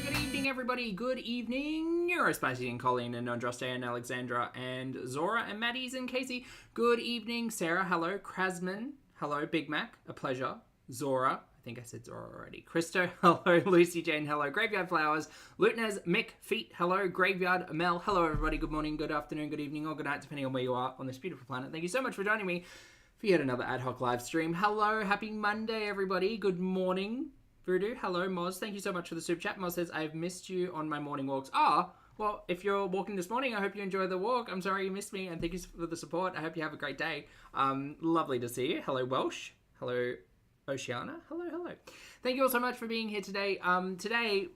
good evening, everybody. Good evening. Neurospicy and Colleen and Andraste and Alexandra and Zora and Maddie's and Casey. Good evening, Sarah. Hello, Krasman. Hello, Big Mac. A pleasure. Zora. I think I said Zora already. Christo. Hello, Lucy Jane. Hello, Graveyard Flowers. Lutnez. Mick. Feet. Hello, Graveyard. Mel. Hello, everybody. Good morning, good afternoon, good evening, or good night, depending on where you are on this beautiful planet. Thank you so much for joining me for yet another ad hoc live stream. Hello, happy Monday, everybody. Good morning. Voodoo, hello, Moz. Thank you so much for the super chat. Moz says, I've missed you on my morning walks. Well, if you're walking this morning, I hope you enjoy the walk. I'm sorry you missed me, and thank you for the support. I hope you have a great day. Lovely to see you. Hello, Welsh. Hello, Oceana. Hello. Thank you all so much for being here today. Today,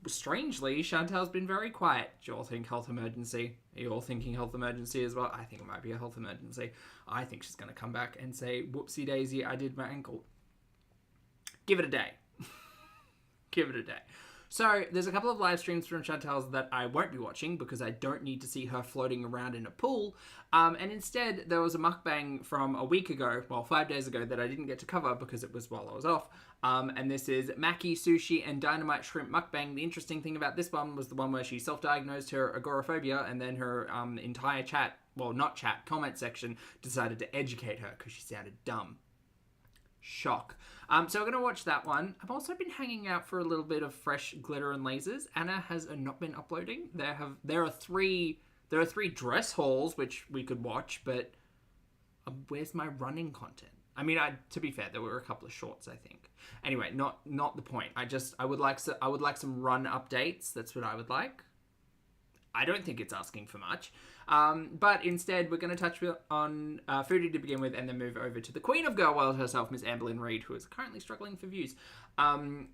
strangely, Chantal's been very quiet. Do you all think health emergency? Are you all thinking health emergency as well? I think it might be a health emergency. I think she's going to come back and say, whoopsie daisy, I did my ankle. Give it a day. Give it a day. So, there's a couple of live streams from Chantal's that I won't be watching because I don't need to see her floating around in a pool. And instead, there was a mukbang from a week ago, well, 5 days ago, that I didn't get to cover because it was while I was off. And this is MAKI, SUSHI, and DYNAMITE Shrimp Mukbang. The interesting thing about this one was the one where she self-diagnosed her agoraphobia, and then her entire comment section decided to educate her because she sounded dumb. Shock. So we're going to watch that one. I've also been hanging out for a little bit of fresh glitter and lasers. Anna has not been uploading. There are three dress hauls which we could watch, but where's my running content? I mean, to be fair, there were a couple of shorts, I think. Anyway, not the point. I would like some run updates. That's what I would like. I don't think it's asking for much. But instead, we're going to touch on Foodie to begin with and then move over to the Queen of Girl World herself, Miss Amberlynn Reid, who is currently struggling for views. And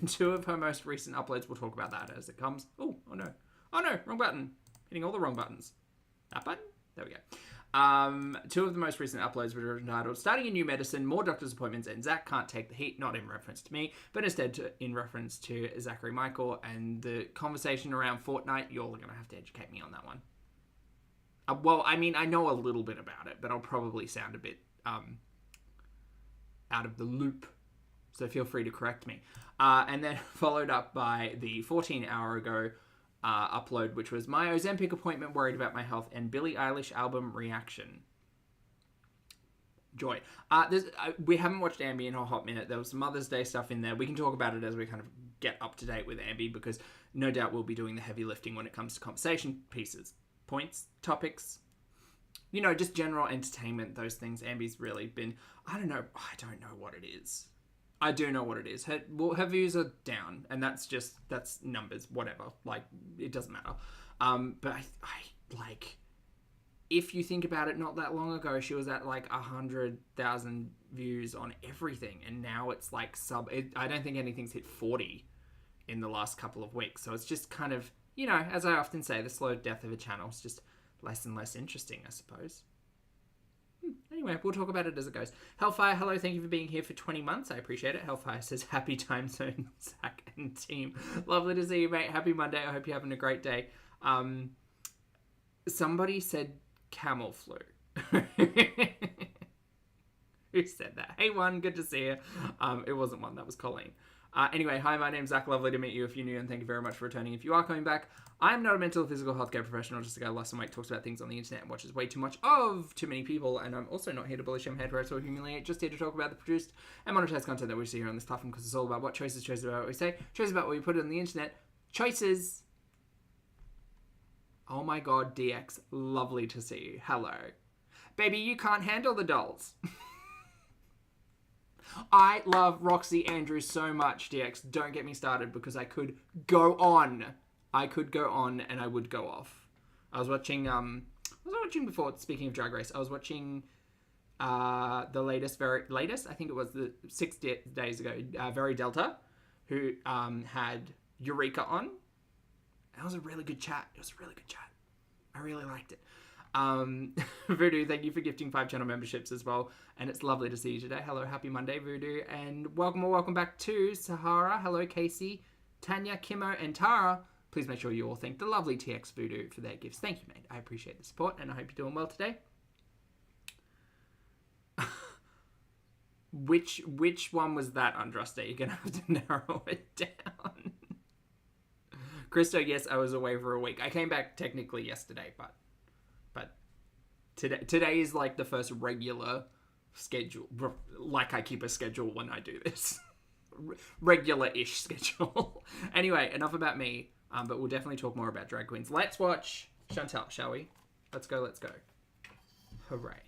two of her most recent uploads, we'll talk about that as it comes. Oh no, wrong button. Hitting all the wrong buttons. That button? There we go. Two of the most recent uploads were entitled Starting a New Medicine, More Doctor's Appointments, and Zach Can't Take the Heat, not in reference to me, but instead in reference to Zachary Michael and the conversation around Fortnite. You're going to have to educate me on that one. Well, I mean, I know a little bit about it, but I'll probably sound a bit out of the loop, so feel free to correct me. And then followed up by the 14-hour ago upload, which was my Ozempic appointment, worried about my health, and Billie Eilish album reaction. Joy. We haven't watched Ambi in a hot minute. There was some Mother's Day stuff in there. We can talk about it as we kind of get up to date with Ambi, because no doubt we'll be doing the heavy lifting when it comes to conversation pieces, points, topics, just general entertainment, those things. Ambi's really been, I don't know what it is. I do know what it is. Her views are down, and that's numbers, whatever. Like, it doesn't matter. But I like, if you think about it, not that long ago, she was at like 100,000 views on everything, and now it's like I don't think anything's hit 40 in the last couple of weeks. So it's just kind of, as I often say, the slow death of a channel is just less and less interesting, I suppose. Anyway, we'll talk about it as it goes. Hellfire, hello, thank you for being here for 20 months. I appreciate it. Hellfire says, happy time zone, Zach and team. Lovely to see you, mate. Happy Monday. I hope you're having a great day. Somebody said camel flu. Who said that? Hey, one, good to see you. It wasn't one, that was Colleen. Anyway, hi, my name's Zach. Lovely to meet you if you're new, and thank you very much for returning if you are coming back. I'm not a mental or physical healthcare professional, just a guy who lost some weight, talks about things on the internet, and watches way too much of too many people, and I'm also not here to bully, shame, hate, harass, or humiliate, just here to talk about the produced and monetized content that we see here on this platform, because it's all about what choices about what we say, choices about what we put on the internet, choices. Oh my god, DX, lovely to see you. Hello. Baby, you can't handle the dolls. I love Roxy Andrews so much, DX. Don't get me started, because I could go on. And I would go off. I was watching, before, speaking of Drag Race, I was watching the latest, I think it was the 6 days ago, Very Delta, who had Eureka on. That was a really good chat. I really liked it. Voodoo, thank you for gifting 5 channel memberships as well, and it's lovely to see you today. Hello, happy Monday, Voodoo, and welcome back to Sahara. Hello, Casey, Tanya, Kimmo, and Tara. Please make sure you all thank the lovely TX Voodoo for their gifts. Thank you, mate. I appreciate the support, and I hope you're doing well today. Which one was that, Andraste? You're gonna have to narrow it down. Christo, yes, I was away for a week. I came back technically yesterday, but today is like the first regular schedule. Like I keep a schedule when I do this. Regular-ish schedule. Anyway, enough about me. But we'll definitely talk more about drag queens. Let's watch Chantal, shall we? Let's go. Hooray.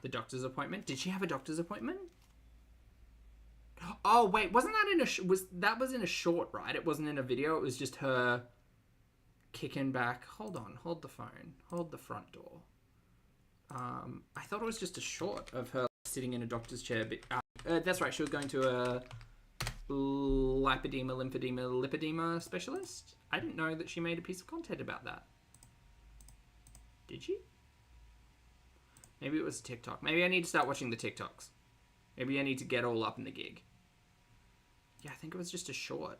The doctor's appointment. Did she have a doctor's appointment? Oh, wait. Wasn't that in that was in a short, right? It wasn't in a video. It was just her kicking back. Hold on. Hold the phone. Hold the front door. I thought it was just a short of her sitting in a doctor's chair. But, that's right. She was going to a lipedema specialist. I didn't know that she made a piece of content about that. Did she? Maybe it was a TikTok. Maybe I need to start watching the TikToks. Maybe I need to get all up in the gig. Yeah, I think it was just a short.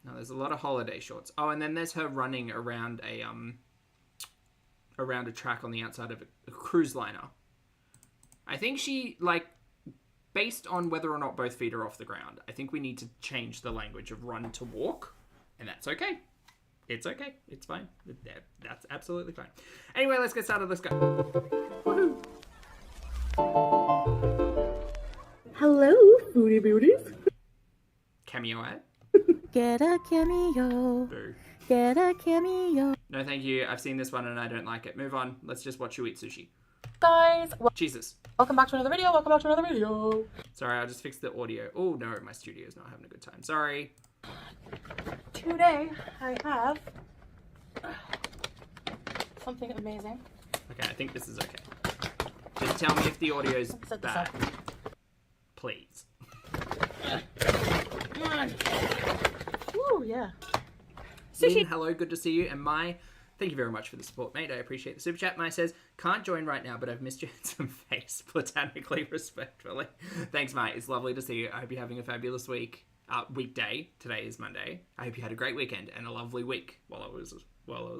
No, there's a lot of holiday shorts. Oh, and then there's her running around a track on the outside of a cruise liner. I think she, like, based on whether or not both feet are off the ground, I think we need to change the language of run to walk, and that's okay. It's okay. It's fine. That's absolutely fine. Anyway, let's get started. Let's go. Woohoo. Hello, Foodie Beauties. Cameo ad? Get a cameo. Boo. Get a cameo. No, thank you. I've seen this one and I don't like it. Move on. Let's just watch you eat sushi. Guys, Jesus. welcome back to another video. Welcome back to another video. Sorry, I'll just fix the audio. Oh, no, my studio's not having a good time. Sorry. Today, I have something amazing. Okay, I think this is okay. Just tell me if the audio's Set this bad. up. Please. Come on. Woo, yeah. Sushi. Hello, good to see you. And thank you very much for the support, mate. I appreciate the super chat. Mai says, can't join right now, but I've missed your handsome face. Platonically, respectfully. Thanks, mate. It's lovely to see you. I hope you're having a fabulous weekday. Today is Monday. I hope you had a great weekend and a lovely week while I was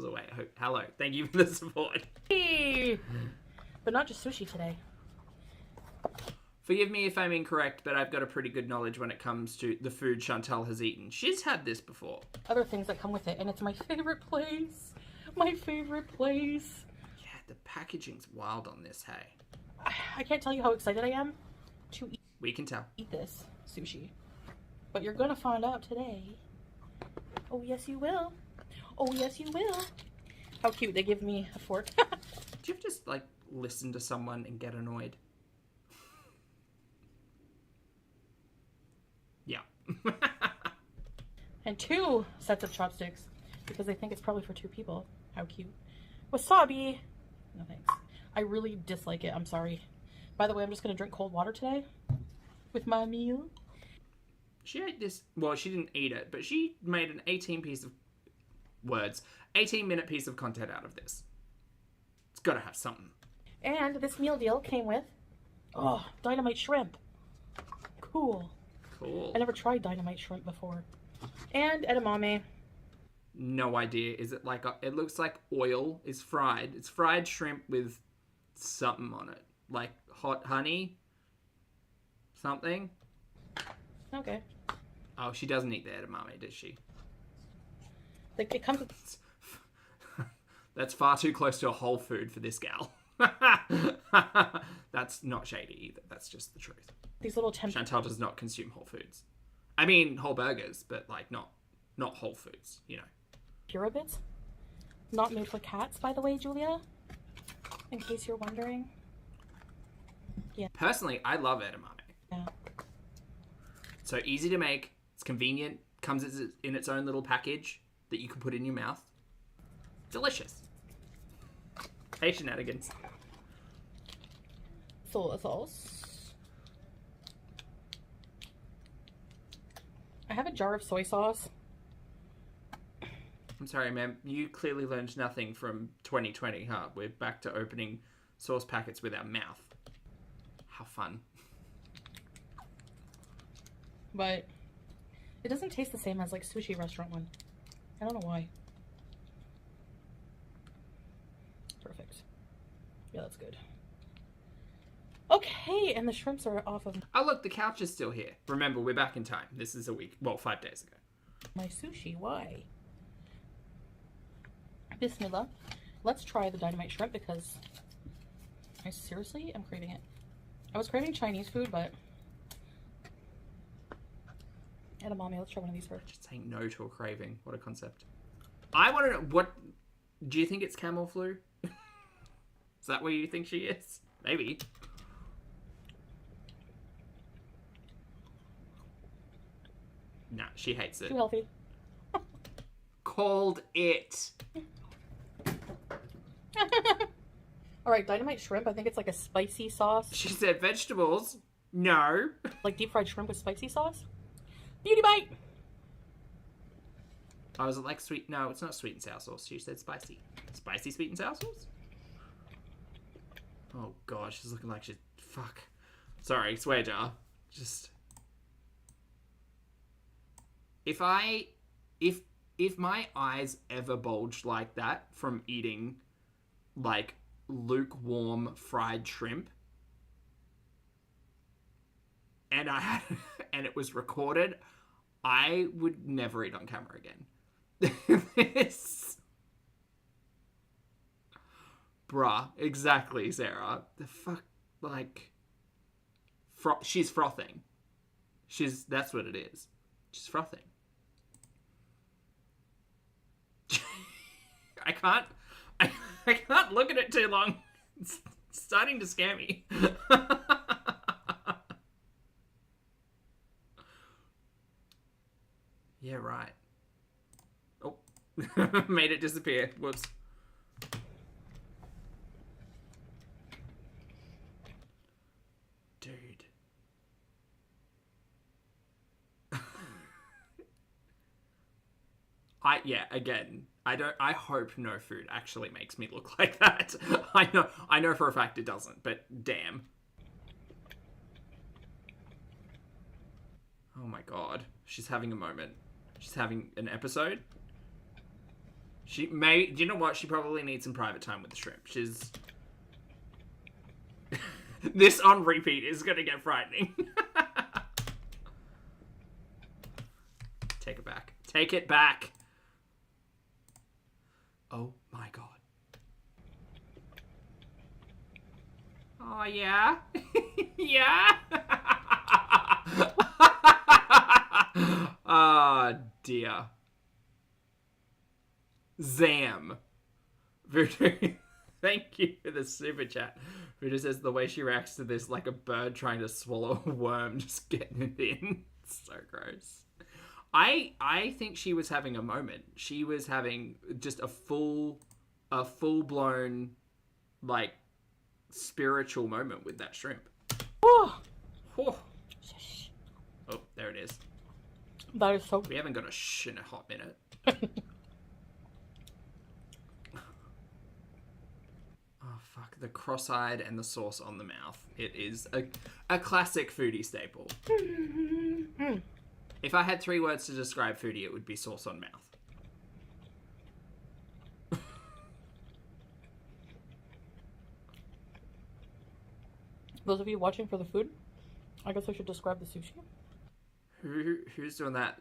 away. Hello. Thank you for the support. Hey. But not just sushi today. Forgive me if I'm incorrect, but I've got a pretty good knowledge when it comes to the food Chantal has eaten. She's had this before. Other things that come with it, and it's my favorite place. My favorite place. Yeah, the packaging's wild on this, hey. I can't tell you how excited I am to We can tell. eat this sushi. But you're gonna find out today. Oh, yes, you will. Oh, yes, you will. How cute. They give me a fork. Do you ever just, like, listen to someone and get annoyed? Yeah. And 2 sets of chopsticks because they think it's probably for 2 people. How cute. Wasabi. No thanks. I really dislike it. I'm sorry. By the way, I'm just going to drink cold water today with my meal. She ate this. Well, she didn't eat it, but she made an 18-minute piece of content out of this. It's got to have something. And this meal deal came with, dynamite shrimp. Cool. Cool. I never tried dynamite shrimp before. And edamame. No idea. Is it like it looks like oil is fried. It's fried shrimp with something on it. Like hot honey? Something? Okay. Oh, she doesn't eat the edamame, does she? Like it comes with... That's far too close to a whole food for this gal. That's not shady either. That's just the truth. These little Chantal does not consume whole foods. I mean, whole burgers, but like not whole foods, you know. Pura bits. Not made for cats, by the way, Julia. In case you're wondering. Yeah. Personally, I love edamame. Yeah. So easy to make. It's convenient. Comes in its own little package that you can put in your mouth. Delicious. Hey, shenanigans. Soy sauce. I have a jar of soy sauce. I'm sorry, ma'am. You clearly learned nothing from 2020, huh? We're back to opening sauce packets with our mouth. How fun. But it doesn't taste the same as like sushi restaurant one. I don't know why. Perfect. Yeah, that's good. Okay, and the shrimps are off of... Oh, look, the couch is still here. Remember, we're back in time. This is 5 days ago. My sushi, why? Bismillah. Let's try the dynamite shrimp because I seriously am craving it. I was craving Chinese food, but edamame, let's try one of these first. Just saying no to a craving. What a concept. I want to know, what do you think it's camel flu? Is that where you think she is? Maybe. Nah, she hates it. Too healthy. Called it. Alright, dynamite shrimp. I think it's like a spicy sauce. She said vegetables. No. Like deep fried shrimp with spicy sauce. Beauty bite! I was like sweet. No, it's not sweet and sour sauce. She said spicy. Spicy sweet and sour sauce? Oh god, she's looking like she's... Fuck. Sorry, swear jar. Just... If my eyes ever bulged like that from eating, like, lukewarm fried shrimp, and and it was recorded, I would never eat on camera again. This... Bruh, exactly, Sarah. The fuck, like... she's frothing. That's what it is. She's frothing. I can't look at it too long. It's starting to scare me. Yeah, right. Oh. Made it disappear. Whoops. Dude. I hope no food actually makes me look like that. I know for a fact it doesn't, but damn. Oh my god. She's having a moment. She's having an episode. Do you know what? She probably needs some private time with the shrimp. She's... This on repeat is gonna get frightening. Take it back. Take it back. Oh my god. Oh yeah? Yeah? Ah, dear. Zam. Voodoo, thank you for the super chat. Voodoo says the way she reacts to this like a bird trying to swallow a worm, just getting it in. It's so gross. I think she was having a moment. She was having just a full-blown, like, spiritual moment with that shrimp. Oh, Oh, there it is. that is so... We haven't got a shh in a hot minute. Oh, fuck. The cross-eyed and the sauce on the mouth. It is a classic foodie staple. If I had 3 words to describe foodie, it would be sauce on mouth. Those of you watching for the food, I guess I should describe the sushi. Who's doing that?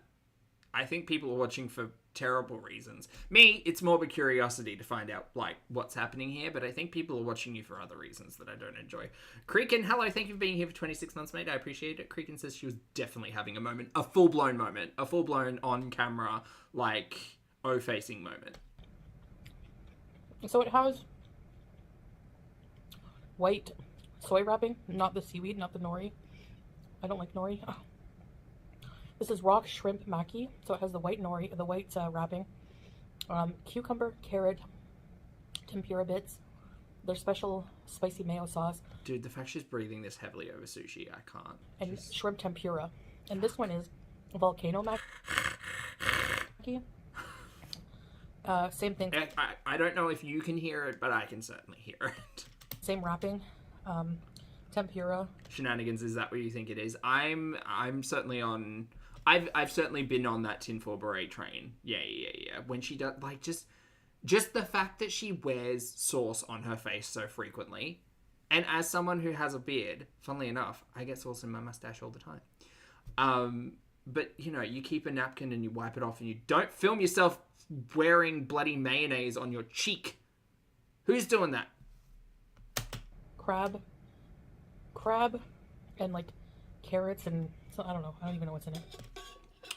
I think people are watching for terrible reasons. Me, it's more of a curiosity to find out, like, what's happening here, but I think people are watching you for other reasons that I don't enjoy. Creakin, hello, thank you for being here for 26 months, mate. I appreciate it. Creakin says she was definitely having a moment. A full-blown moment. A full-blown on-camera, like, O-facing moment. So it has white soy wrapping, not the seaweed, not the nori. I don't like nori. Oh. This is rock shrimp maki, so it has the white nori, the white wrapping. Cucumber, carrot, tempura bits. Their special spicy mayo sauce. Dude, the fact she's breathing this heavily over sushi, I can't. And shrimp tempura. And this one is volcano maki. Same thing. I don't know if you can hear it, but I can certainly hear it. Same wrapping. Tempura. Shenanigans, is that what you think it is? I'm certainly on... I've certainly been on that tinfoil beret train. Yeah. When she does, like, just the fact that she wears sauce on her face so frequently, and as someone who has a beard, funnily enough, I get sauce in my mustache all the time. but, you know, you keep a napkin and you wipe it off and you don't film yourself wearing bloody mayonnaise on your cheek. Who's doing that? Crab, and like carrots and so I don't know. I don't even know what's in it.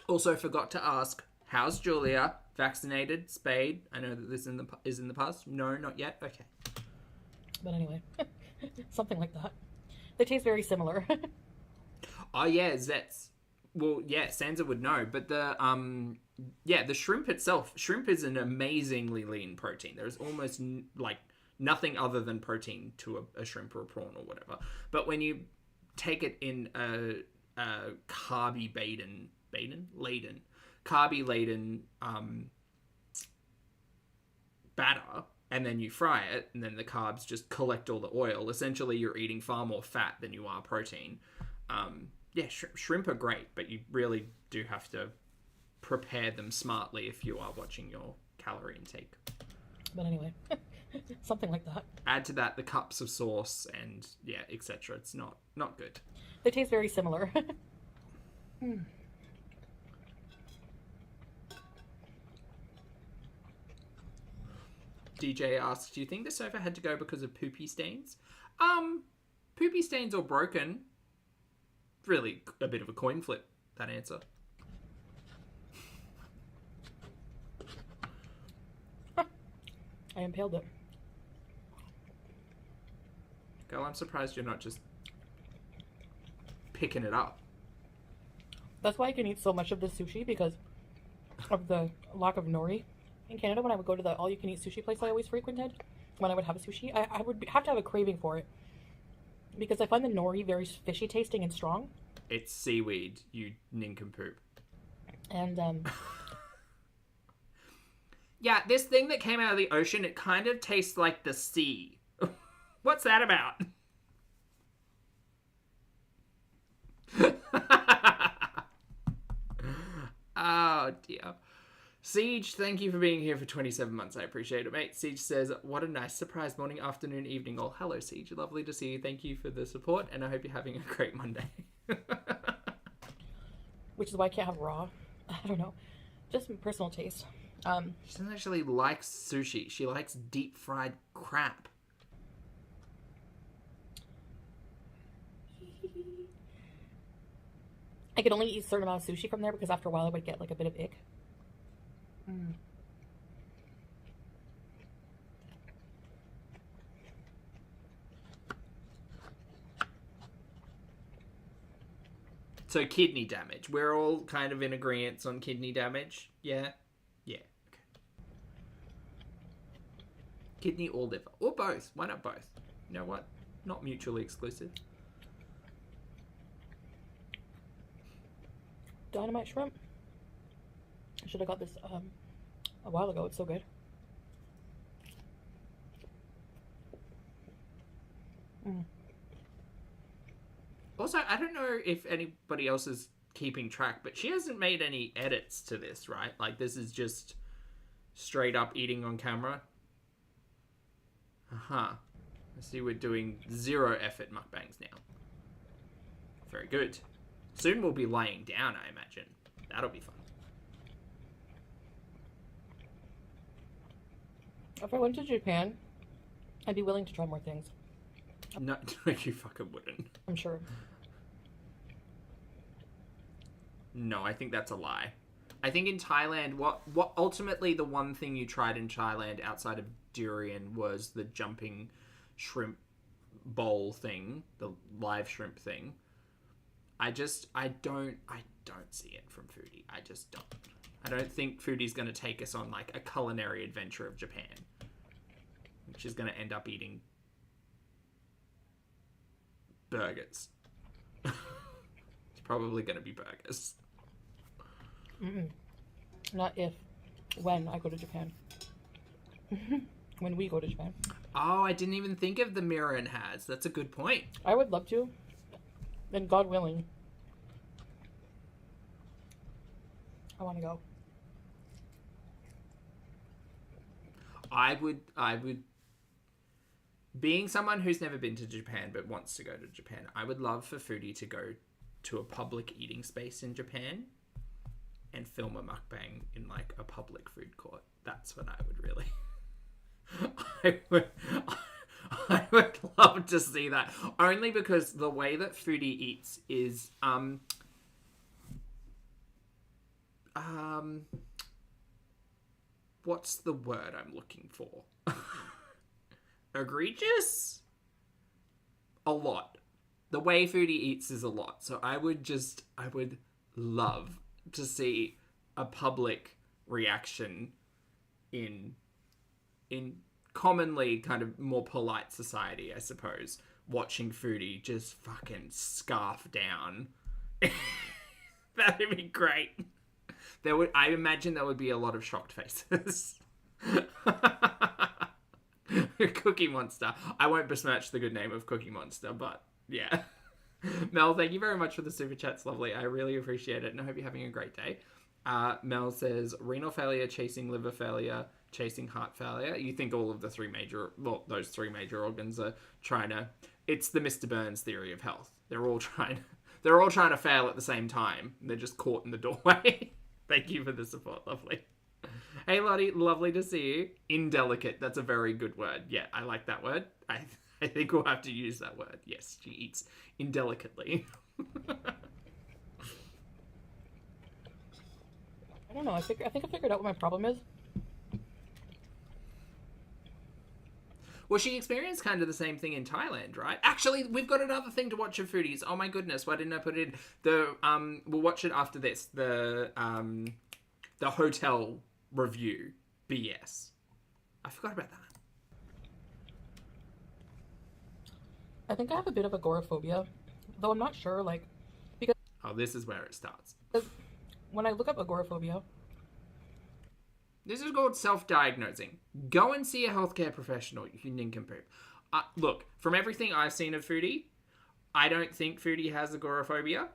Also forgot to ask, how's Julia? Vaccinated? Spayed? I know that this is in the past. No, not yet. Okay. But anyway, something like that. They taste very similar. Oh yeah, Zets. Well, yeah, Sansa would know, but the shrimp itself. Shrimp is an amazingly lean protein. There's almost like nothing other than protein to a shrimp or a prawn or whatever. But when you take it in a carby laden batter, and then you fry it, and then the carbs just collect all the oil. Essentially, you're eating far more fat than you are protein. Shrimp are great, but you really do have to prepare them smartly if you are watching your calorie intake. But anyway, something like that. Add to that the cups of sauce and etc. It's not good. They taste very similar. DJ asks, do you think the sofa had to go because of poopy stains? Poopy stains or broken, really a bit of a coin flip, that answer. I impaled it. Girl, I'm surprised you're not just picking it up. That's why I can eat so much of the sushi, because of the lack of nori. In Canada, when I would go to the all-you-can-eat sushi place I always frequented, when I would have a sushi, I would have to have a craving for it. Because I find the nori very fishy tasting and strong. It's seaweed, you nincompoop. And, yeah, this thing that came out of the ocean, it kind of tastes like the sea. What's that about? Oh, dear. Siege, thank you for being here for 27 months. I appreciate it, mate. Siege says, what a nice surprise morning, afternoon, evening. Oh, hello, Siege. Lovely to see you. Thank you for the support, and I hope you're having a great Monday. which is why I can't have raw. I don't know. Just personal taste. She doesn't actually like sushi. She likes deep fried crap. I could only eat a certain amount of sushi from there because after a while I would get like a bit of ick. So kidney damage. We're all kind of in agreement on kidney damage. Yeah? Yeah. Okay. Kidney or liver. Or both. Why not both? You know what? Not mutually exclusive. Dynamite shrimp. I should have got this a while ago. It's so good. Also, I don't know if anybody else is keeping track, but she hasn't made any edits to this, right? Like, this is just straight up eating on camera. I see we're doing 0 effort mukbangs now. Very good. Soon we'll be laying down, I imagine. That'll be fun. If I went to Japan, I'd be willing to try more things. No, you fucking wouldn't. I'm sure. No, I think that's a lie. I think in Thailand, what ultimately the one thing you tried in Thailand outside of durian was the jumping shrimp bowl thing, the live shrimp thing. I don't see it from Foodie. I just don't. I don't think Foodie's going to take us on like a culinary adventure of Japan, which is going to end up eating burgers. It's probably going to be burgers. Not if, when I go to Japan. When we go to Japan. Oh, I didn't even think of the mirror and hats. That's a good point. I would love to. And God willing. I want to go. I would, being someone who's never been to Japan but wants to go to Japan, I would love for Foodie to go to a public eating space in Japan and film a mukbang in like a public food court. That's when I would really I would love to see that. Only because the way that Foodie eats is what's the word I'm looking for? Egregious? A lot. The way Foodie eats is a lot. So I would love to see a public reaction in commonly kind of more polite society, I suppose, watching Foodie just fucking scarf down. That'd be great. I imagine there would be a lot of shocked faces. Cookie Monster. I won't besmirch the good name of Cookie Monster, but yeah. Mel, thank you very much for the super chats. Lovely. I really appreciate it, and I hope you're having a great day. Mel says, renal failure, chasing liver failure, chasing heart failure. You think all of those three major organs are trying to... It's the Mr. Burns theory of health. They're all trying to fail at the same time. They're just caught in the doorway. Thank you for the support. Lovely. Hey, Lottie. Lovely to see you. Indelicate. That's a very good word. Yeah, I like that word. I think we'll have to use that word. Yes, she eats indelicately. I don't know. I think I figured out what my problem is. Well, she experienced kind of the same thing in Thailand, right? Actually, we've got another thing to watch of Foodies. Oh my goodness, why didn't I put it in? We'll watch it after this. The hotel review BS. I forgot about that. I think I have a bit of agoraphobia, though I'm not sure, like, because... Oh, this is where it starts. When I look up agoraphobia... This is called self-diagnosing. Go and see a healthcare professional, you nincompoop. Look, from everything I've seen of Foodie, I don't think Foodie has agoraphobia.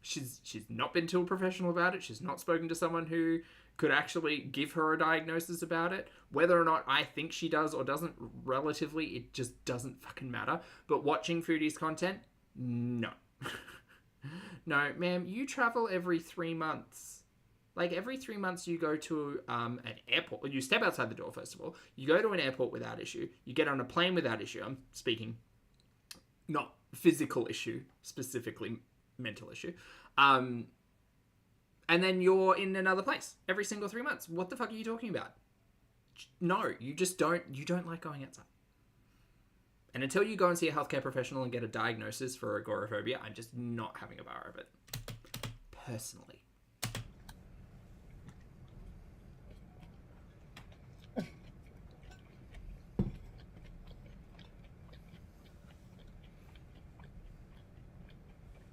She's not been to a professional about it. She's not spoken to someone who could actually give her a diagnosis about it. Whether or not I think she does or doesn't, relatively, it just doesn't fucking matter. But watching Foodie's content, no. No, ma'am, you travel every 3 months. Like, every 3 months you go to an airport. You step outside the door, first of all. You go to an airport without issue. You get on a plane without issue. I'm speaking not physical issue, specifically mental issue. And then you're in another place every single 3 months. What the fuck are you talking about? No, you don't like going outside. And until you go and see a healthcare professional and get a diagnosis for agoraphobia, I'm just not having a bar of it. Personally.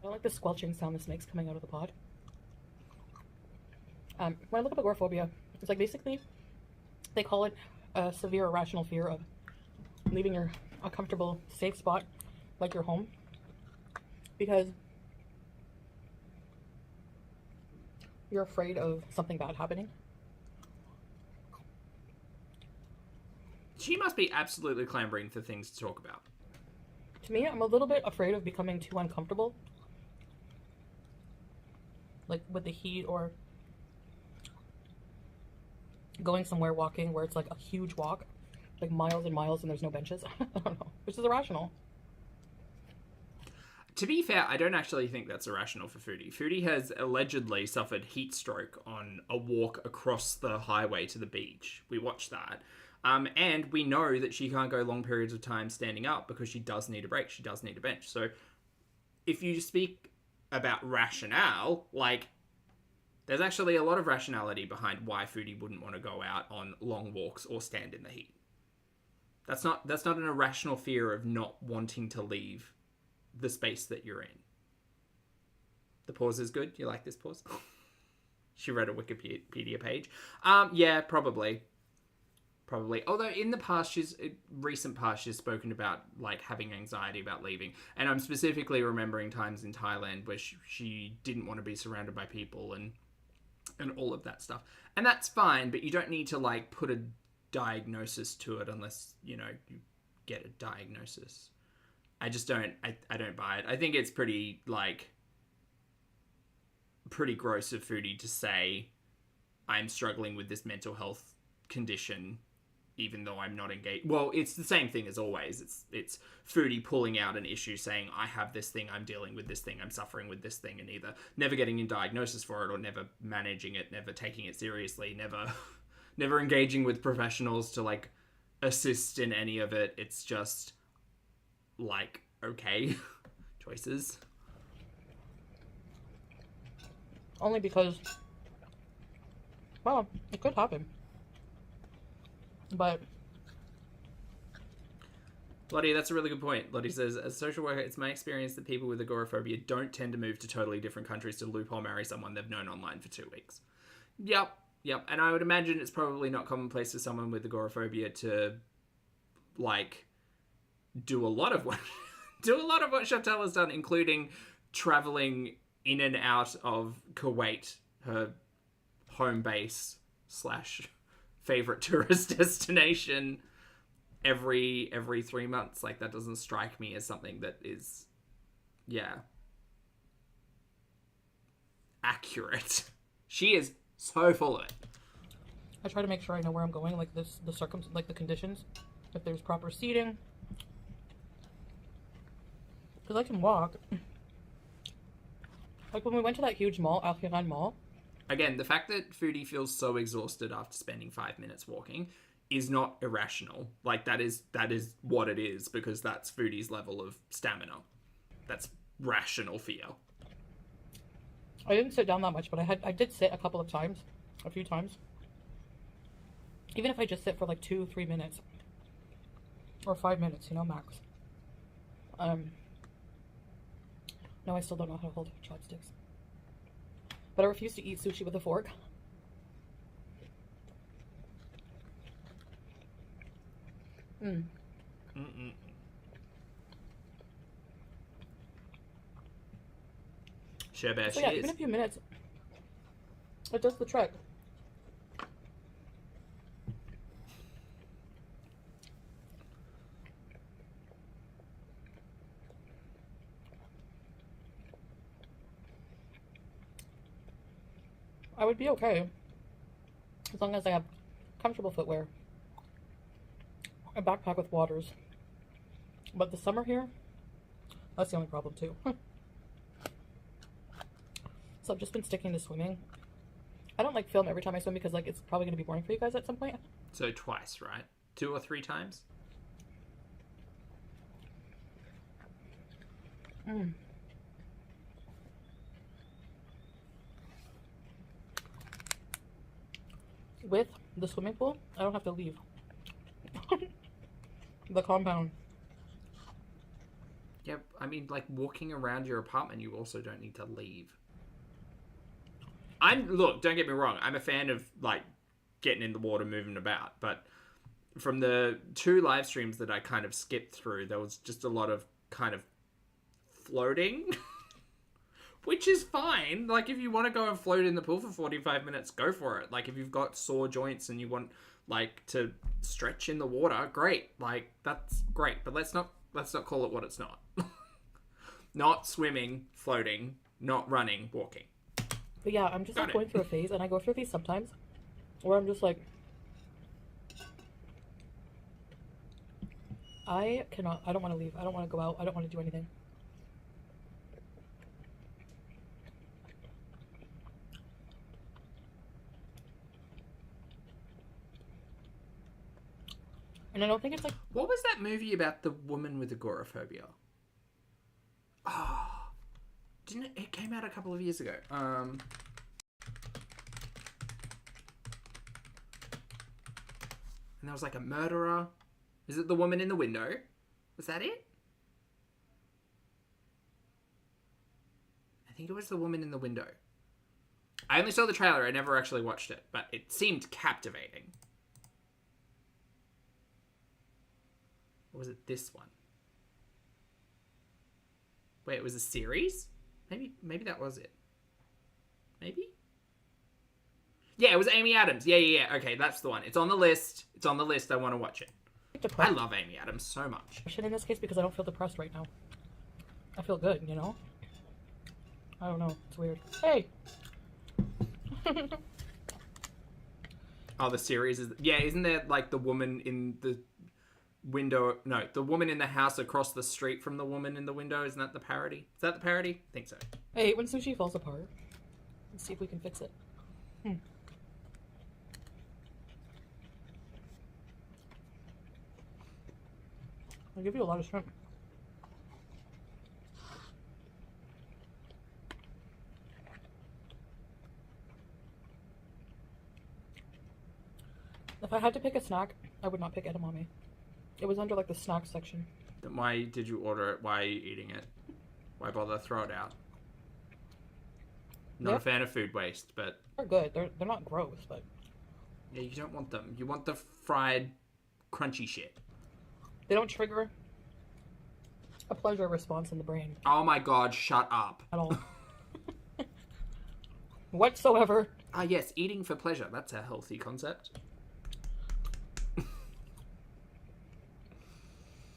I like the squelching sound this makes coming out of the pod. When I look up agoraphobia, it's like basically they call it a severe irrational fear of leaving a comfortable, safe spot like your home because you're afraid of something bad happening. She must be absolutely clamoring for things to talk about. To me, I'm a little bit afraid of becoming too uncomfortable. Like with the heat or going somewhere walking where it's like a huge walk, like miles and miles and there's no benches. I don't know, which is irrational. To be fair, I don't actually think that's irrational for Foodie. Foodie has allegedly suffered heat stroke on a walk across the highway to the beach. We watched that. And we know that she can't go long periods of time standing up because she does need a break. She does need a bench. So if you speak about rationale, like, there's actually a lot of rationality behind why Foodie wouldn't want to go out on long walks or stand in the heat. That's not an irrational fear of not wanting to leave the space that you're in. The pause is good. You like this pause? She read a Wikipedia page. Yeah, probably. Although in the past, recent past, she's spoken about like having anxiety about leaving. And I'm specifically remembering times in Thailand where she didn't want to be surrounded by people and all of that stuff. And that's fine, but you don't need to like put a diagnosis to it unless, you get a diagnosis. I just don't, I don't buy it. I think it's pretty like, pretty gross of Foodie to say, I'm struggling with this mental health condition, even though I'm not engaged. Well, it's the same thing as always. It's Foodie pulling out an issue saying, I have this thing, I'm dealing with this thing, I'm suffering with this thing, and either never getting a diagnosis for it or never managing it, never taking it seriously, never engaging with professionals to, like, assist in any of it. It's just, like, okay, choices. Only because, well, it could happen. But Lottie, that's a really good point. Lottie says, as a social worker, it's my experience that people with agoraphobia don't tend to move to totally different countries to loophole marry someone they've known online for 2 weeks. Yep. And I would imagine it's probably not commonplace for someone with agoraphobia to, like, do a lot of what Chantal has done, including traveling in and out of Kuwait, her home base / favorite tourist destination, every 3 months. Like, that doesn't strike me as something that is, accurate. She is so full of it. I try to make sure I know where I'm going, like the conditions, if there's proper seating, because I can walk. Like when we went to that huge mall, Al-Hiran Mall. Again, the fact that Foodie feels so exhausted after spending 5 minutes walking is not irrational. Like, that is what it is, because that's Foodie's level of stamina. That's rational fear. I didn't sit down that much, but I did sit a few times. Even if I just sit for like 2-3 minutes. Or 5 minutes, max. No, I still don't know how to hold chopsticks. But I refuse to eat sushi with a fork. Share bear, so yeah, even a few minutes, it does the trick. I would be okay as long as I have comfortable footwear, a backpack with waters. But the summer here, that's the only problem too. So I've just been sticking to swimming. I don't like film every time I swim because like it's probably going to be boring for you guys at some point. So twice, right? 2 or 3 times? With the swimming pool, I don't have to leave the compound. Yep, I mean, like, walking around your apartment, you also don't need to leave. Look, don't get me wrong, I'm a fan of, like, getting in the water, moving about, but from the 2 live streams that I kind of skipped through, there was just a lot of kind of floating, which is fine. Like, if you want to go and float in the pool for 45 minutes, go for it. Like, if you've got sore joints and you want, like, to stretch in the water, great. Like, that's great, but let's not call it what it's not. Not swimming, floating, not running, walking. But yeah, I'm just like going through a phase, and I go through these sometimes, where I'm just like, I don't want to leave, I don't want to go out, I don't want to do anything. And I don't think it's like... What was that movie about the woman with agoraphobia? Oh, it came out a couple of years ago. And there was like a murderer. Is it The Woman in the Window? Was that it? I think it was The Woman in the Window. I only saw the trailer. I never actually watched it, but it seemed captivating. Or was it this one? Wait, it was a series? Maybe that was it. Maybe? Yeah, it was Amy Adams. Yeah. Okay, that's the one. It's on the list. I want to watch it. I love Amy Adams so much. In this case, because I don't feel depressed right now. I feel good, I don't know. It's weird. Hey! Oh, the series is... Yeah, isn't there, like, the woman in the window... No, the woman in the house across the street from the woman in the window. Isn't that the parody? Is that the parody? I think so. I hate when sushi falls apart. Let's see if we can fix it. I'll give you a lot of shrimp. If I had to pick a snack, I would not pick edamame. It was under like the snack section. Then why did you order it? Why are you eating it? Why bother throw it out? Not a fan of food waste, but... They're good. They're not gross, but... Yeah, you don't want them. You want the fried, crunchy shit. They don't trigger a pleasure response in the brain. Oh my god, shut up. At all. Whatsoever. Ah, yes, eating for pleasure. That's a healthy concept.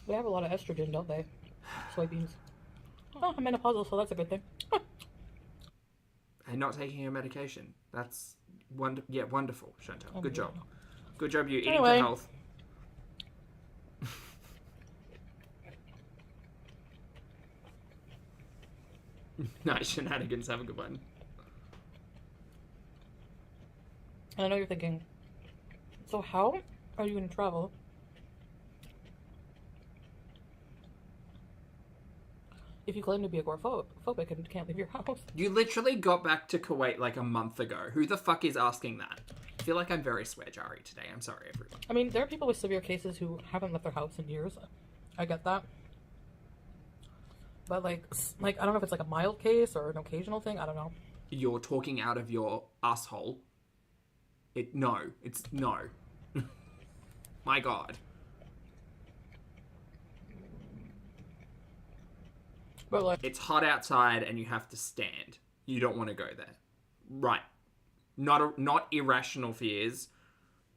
They have a lot of estrogen, don't they? Soybeans. Oh, I'm menopausal, so that's a good thing. And not taking your medication. That's wonderful, Chantal. Oh, Good yeah. job. Good job, you eating Anyway. for health. Nice shenanigans. Have a good one. And I know you're thinking, so how are you going to travel if you claim to be agoraphobic and can't leave your house? You literally got back to Kuwait like a month ago. Who the fuck is asking that? I feel like I'm very swear-jarry today. I'm sorry, everyone. I mean, there are people with severe cases who haven't left their house in years. I get that. But like I don't know if it's like a mild case or an occasional thing. I don't know. You're talking out of your asshole. No. It's no. My God. But like, It's hot outside and you have to stand. You don't want to go there. Right. Not irrational fears,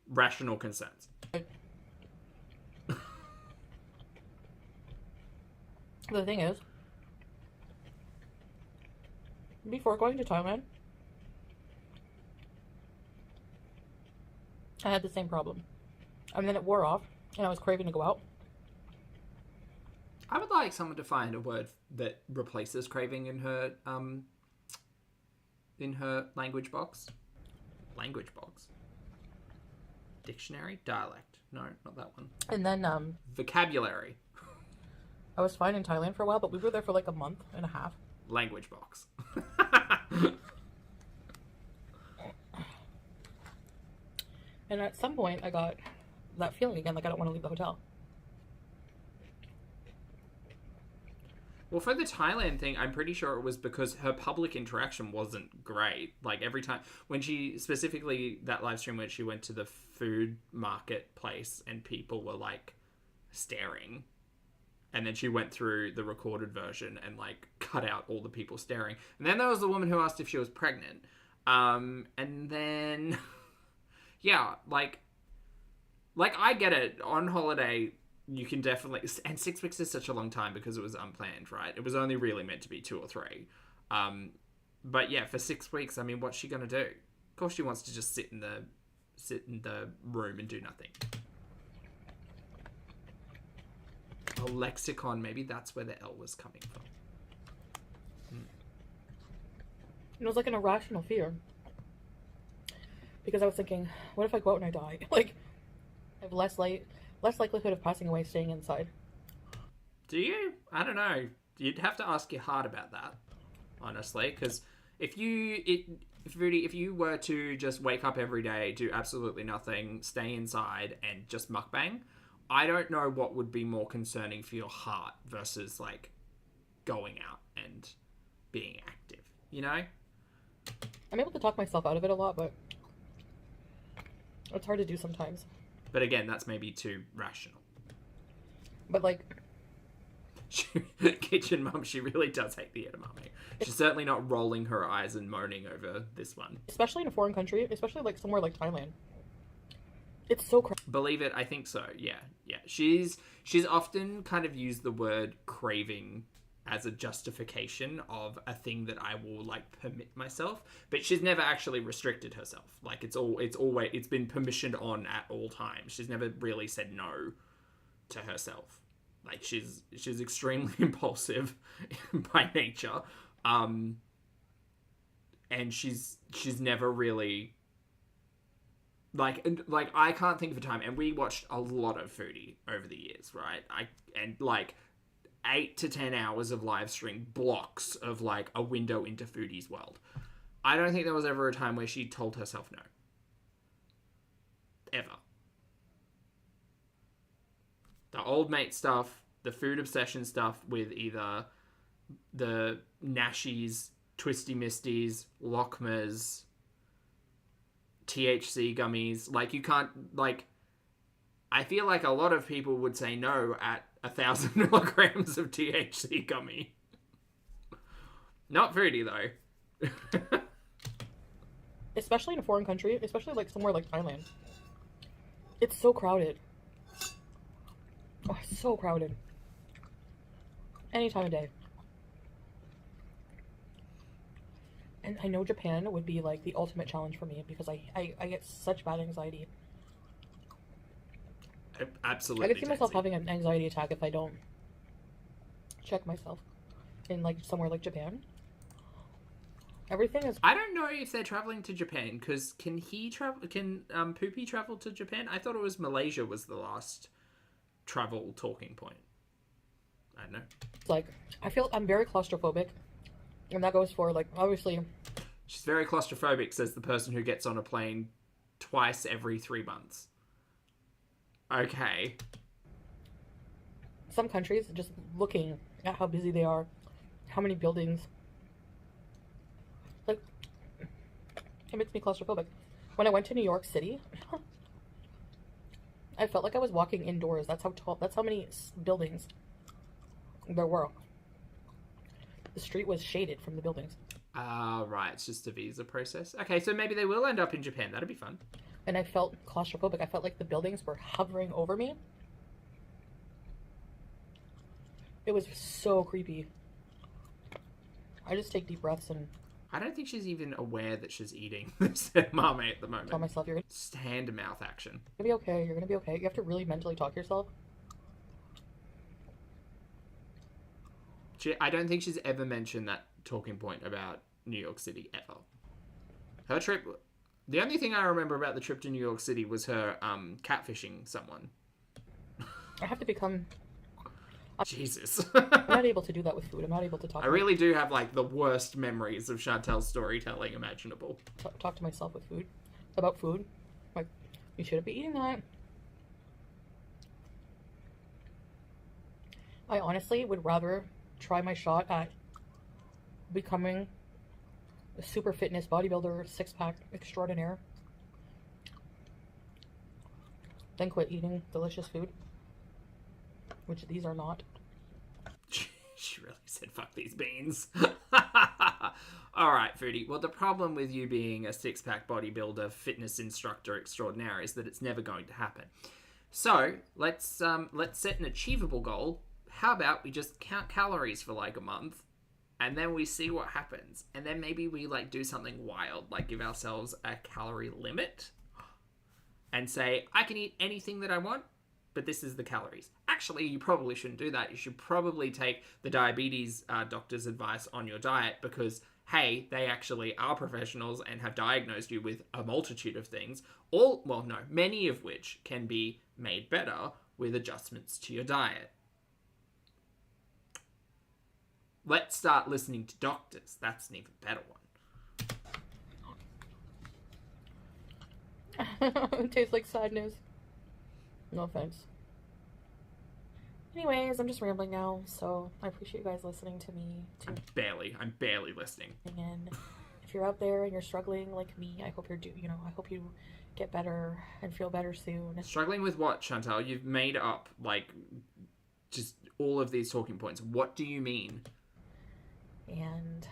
rational concerns. the thing is, before going to Thailand, I had the same problem. And then it wore off, and I was craving to go out. I would like someone to find a word that replaces craving in her language box. Language box. Dictionary? Dialect. No, not that one. And then Vocabulary. I was fine in Thailand for a while, but we were there for like a month and a half. Language box. And at some point, I got that feeling again, like I don't want to leave the hotel. Well, for the Thailand thing, I'm pretty sure it was because her public interaction wasn't great. Like, every time, when she, specifically that live stream when she went to the food market place and people were, like, staring. And then she went through the recorded version and, like, cut out all the people staring. And then there was the woman who asked if she was pregnant. And then, yeah, like, I get it. On holiday, you can definitely... And 6 weeks is such a long time because it was unplanned, right? It was only really meant to be 2 or 3. But yeah, for 6 weeks, I mean, what's she going to do? Of course she wants to just sit in the room and do nothing. A lexicon, maybe that's where the L was coming from. It was like an irrational fear. Because I was thinking, what if I go out and I die? Like, I have less likelihood of passing away staying inside. Do you? I don't know. You'd have to ask your heart about that, honestly. Because if you were to just wake up every day, do absolutely nothing, stay inside, and just mukbang, I don't know what would be more concerning for your heart versus, like, going out and being active, you know? I'm able to talk myself out of it a lot, but it's hard to do sometimes. But again, that's maybe too rational. But, like... Kitchen mum, she really does hate the edamame. She's certainly not rolling her eyes and moaning over this one. Especially in a foreign country, especially, like, somewhere like Thailand. It's so crazy. Believe it, I think so. Yeah. She's often kind of used the word craving as a justification of a thing that I will like permit myself, but she's never actually restricted herself. Like it's been permissioned on at all times. She's never really said no to herself. Like she's extremely impulsive by nature, and she's never really like I can't think of a time. And we watched a lot of Foodie over the years, right? 8 to 10 hours of live stream blocks of like a window into Foodie's world. I don't think there was ever a time where she told herself no. Ever. The old mate stuff, the food obsession stuff with either the Nashies, Twisty Misties, Lockmas, THC gummies. Like you can't, like, I feel like a lot of people would say no at 1,000 milligrams of THC gummy. Not Foodie though. Especially in a foreign country, especially like somewhere like Thailand. It's so crowded. Oh, it's so crowded. Any time of day. And I know Japan would be like the ultimate challenge for me because I get such bad anxiety. Absolutely. I could see myself having an anxiety attack if I don't check myself in like somewhere like Japan. Everything is. I don't know if they're traveling to Japan because can he travel? Can Poopy travel to Japan? I thought it was Malaysia was the last travel talking point. I don't know. Like I'm very claustrophobic, and that goes for like obviously. She's very claustrophobic, says the person who gets on a plane twice every 3 months. Okay. Some countries, just looking at how busy they are, how many buildings, like, it makes me claustrophobic. When I went to New York City, I felt like I was walking indoors. That's how tall, that's how many buildings there were. The street was shaded from the buildings. Right. It's just a visa process. Okay, so maybe they will end up in Japan. That'd be fun. And I felt claustrophobic. I felt like the buildings were hovering over me. It was so creepy. I just take deep breaths and... I don't think she's even aware that she's eating this edamame at the moment. Tell myself you're... Just hand-to-mouth action. You're gonna be okay. You're gonna be okay. You have to really mentally talk to yourself. I don't think she's ever mentioned that talking point about New York City, ever. Her trip... The only thing I remember about the trip to New York City was her catfishing someone. I have to become... Jesus. I'm not able to do that with food. I'm not able to talk. I really do have like the worst memories of Chantel's storytelling imaginable. Talk to myself with food. About food. Like, you shouldn't be eating that. I honestly would rather try my shot at becoming a super fitness bodybuilder, six-pack extraordinaire than quit eating delicious food. Which these are not. She really said, fuck these beans. Alright, Foodie. Well, the problem with you being a six-pack bodybuilder, fitness instructor extraordinaire is that it's never going to happen. So, let's set an achievable goal. How about we just count calories for like a month, and then we see what happens. And then maybe we like do something wild, like give ourselves a calorie limit, and say, I can eat anything that I want, but this is the calories. Actually, you probably shouldn't do that. You should probably take the diabetes doctor's advice on your diet because, hey, they actually are professionals and have diagnosed you with a multitude of things. Many of which can be made better with adjustments to your diet. Let's start listening to doctors. That's an even better one. It tastes like sadness. No offense. Anyways, I'm just rambling now, so I appreciate you guys listening to me. I'm barely listening. And if you're out there and you're struggling like me, I hope I hope you get better and feel better soon. Struggling with what, Chantal? You've made up, like, just all of these talking points. What do you mean? And,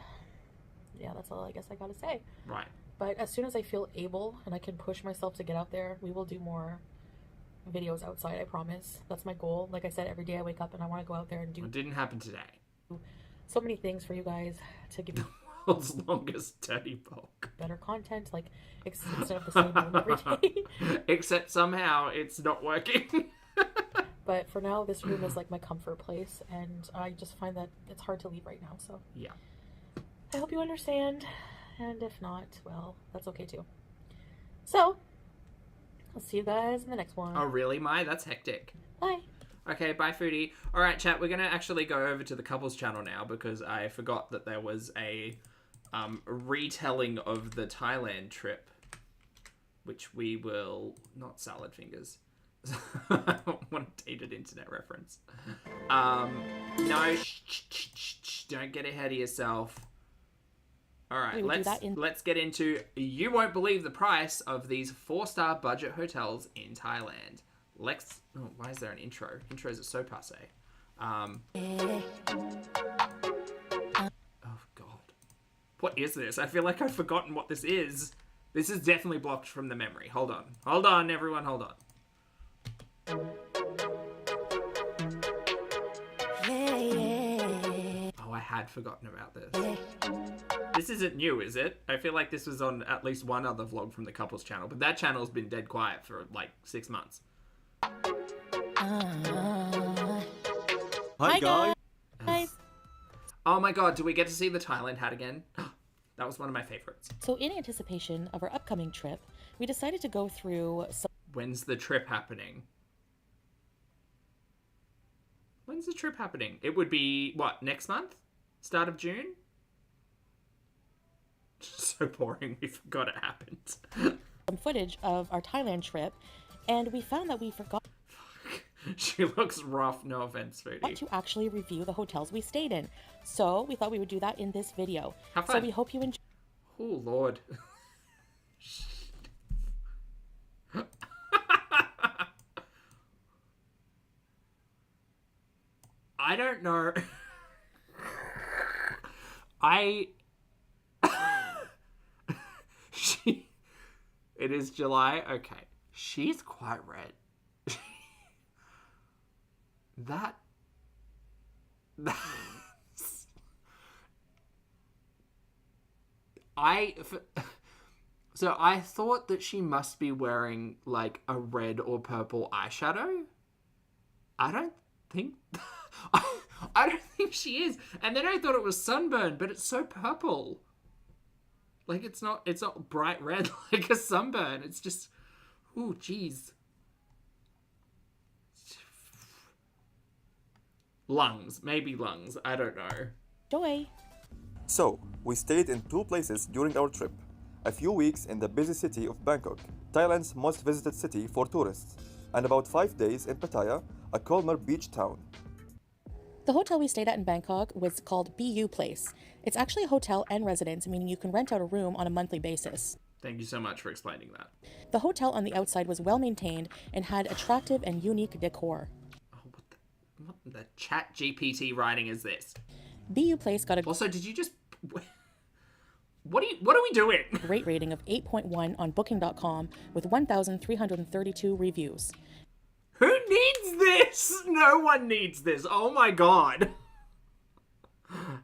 yeah, that's all I guess I gotta say. Right. But as soon as I feel able and I can push myself to get out there, we will do more videos outside, I promise. That's my goal. Like I said, every day I wake up and I want to go out there and do... It didn't happen today. so many things for you guys to give you World's longest dirty bulk. better content, like instead of the same room every day. Except somehow it's not working. But for now, this room is like my comfort place, and I just find that it's hard to leave right now. So Yeah. I hope you understand, and if not, well, that's okay too. So I'll see you guys in the next one. Oh, really, Mai? That's hectic. Bye. Okay, bye, Foodie. All right, chat, we're going to actually go over to the couples channel now because I forgot that there was a retelling of the Thailand trip, which we will... Not salad fingers. I don't want a dated internet reference. No, shh, don't get ahead of yourself. All right, let's get into... You won't believe the price of these 4-star budget hotels in Thailand. Oh, why is there an intro? Intros are so passe. Oh, God. What is this? I feel like I've forgotten what this is. This is definitely blocked from the memory. Hold on. Hold on, everyone. Hold on. Oh, I had forgotten about this. This isn't new, is it? I feel like this was on at least one other vlog from the couples channel, but that channel's been dead quiet for like 6 months. Hi guys. Oh my God, do we get to see the Thailand hat again? That was one of my favorites. So in anticipation of our upcoming trip, we decided to go through some... When's the trip happening? When's the trip happening? It would be, what, next month? Start of June? So boring, we forgot it happened. some footage of our Thailand trip, and we found that we forgot She looks rough, no offense, Foodie. to actually review the hotels we stayed in. So we thought we would do that in this video. Have fun. So we hope you enjoy. Oh, Lord. I don't know. It is July. Okay. She's quite red. So I thought that she must be wearing like a red or purple eyeshadow. I don't think she is. And then I thought it was sunburn, but it's so purple. Like it's not bright red like a sunburn. It's just, ooh, geez. Maybe lungs. I don't know. Joy. So, we stayed in 2 places during our trip. A few weeks in the busy city of Bangkok, Thailand's most visited city for tourists, and about 5 days in Pattaya, a calmer beach town. The hotel we stayed at in Bangkok was called BU Place. It's actually a hotel and residence, meaning you can rent out a room on a monthly basis. Thank you so much for explaining that. The hotel on the outside was well maintained and had attractive and unique decor. What the chat GPT writing is this? BU Place got a Also, did you just... What are we doing? great rating of 8.1 on booking.com with 1,332 reviews. Who needs this? No one needs this. Oh my God.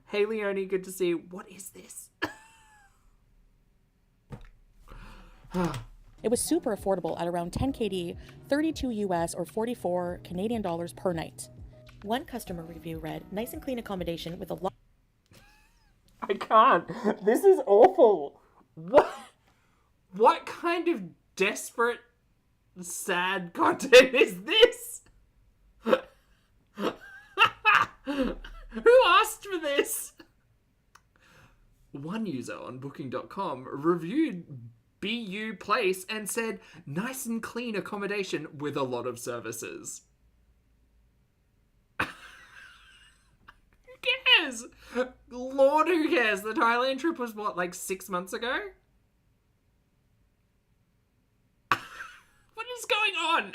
Hey, Leonie, good to see you. What is this? It was super affordable at around 10 KD, 32 US or 44 Canadian dollars per night. One customer review read, nice and clean accommodation with a lot. I can't. This is awful. What kind of desperate, sad content is this? Who asked for this? One user on booking.com reviewed BU Place and said, nice and clean accommodation with a lot of services. Who cares? Lord, who cares? The Thailand trip was what, like 6 months ago? What is going on?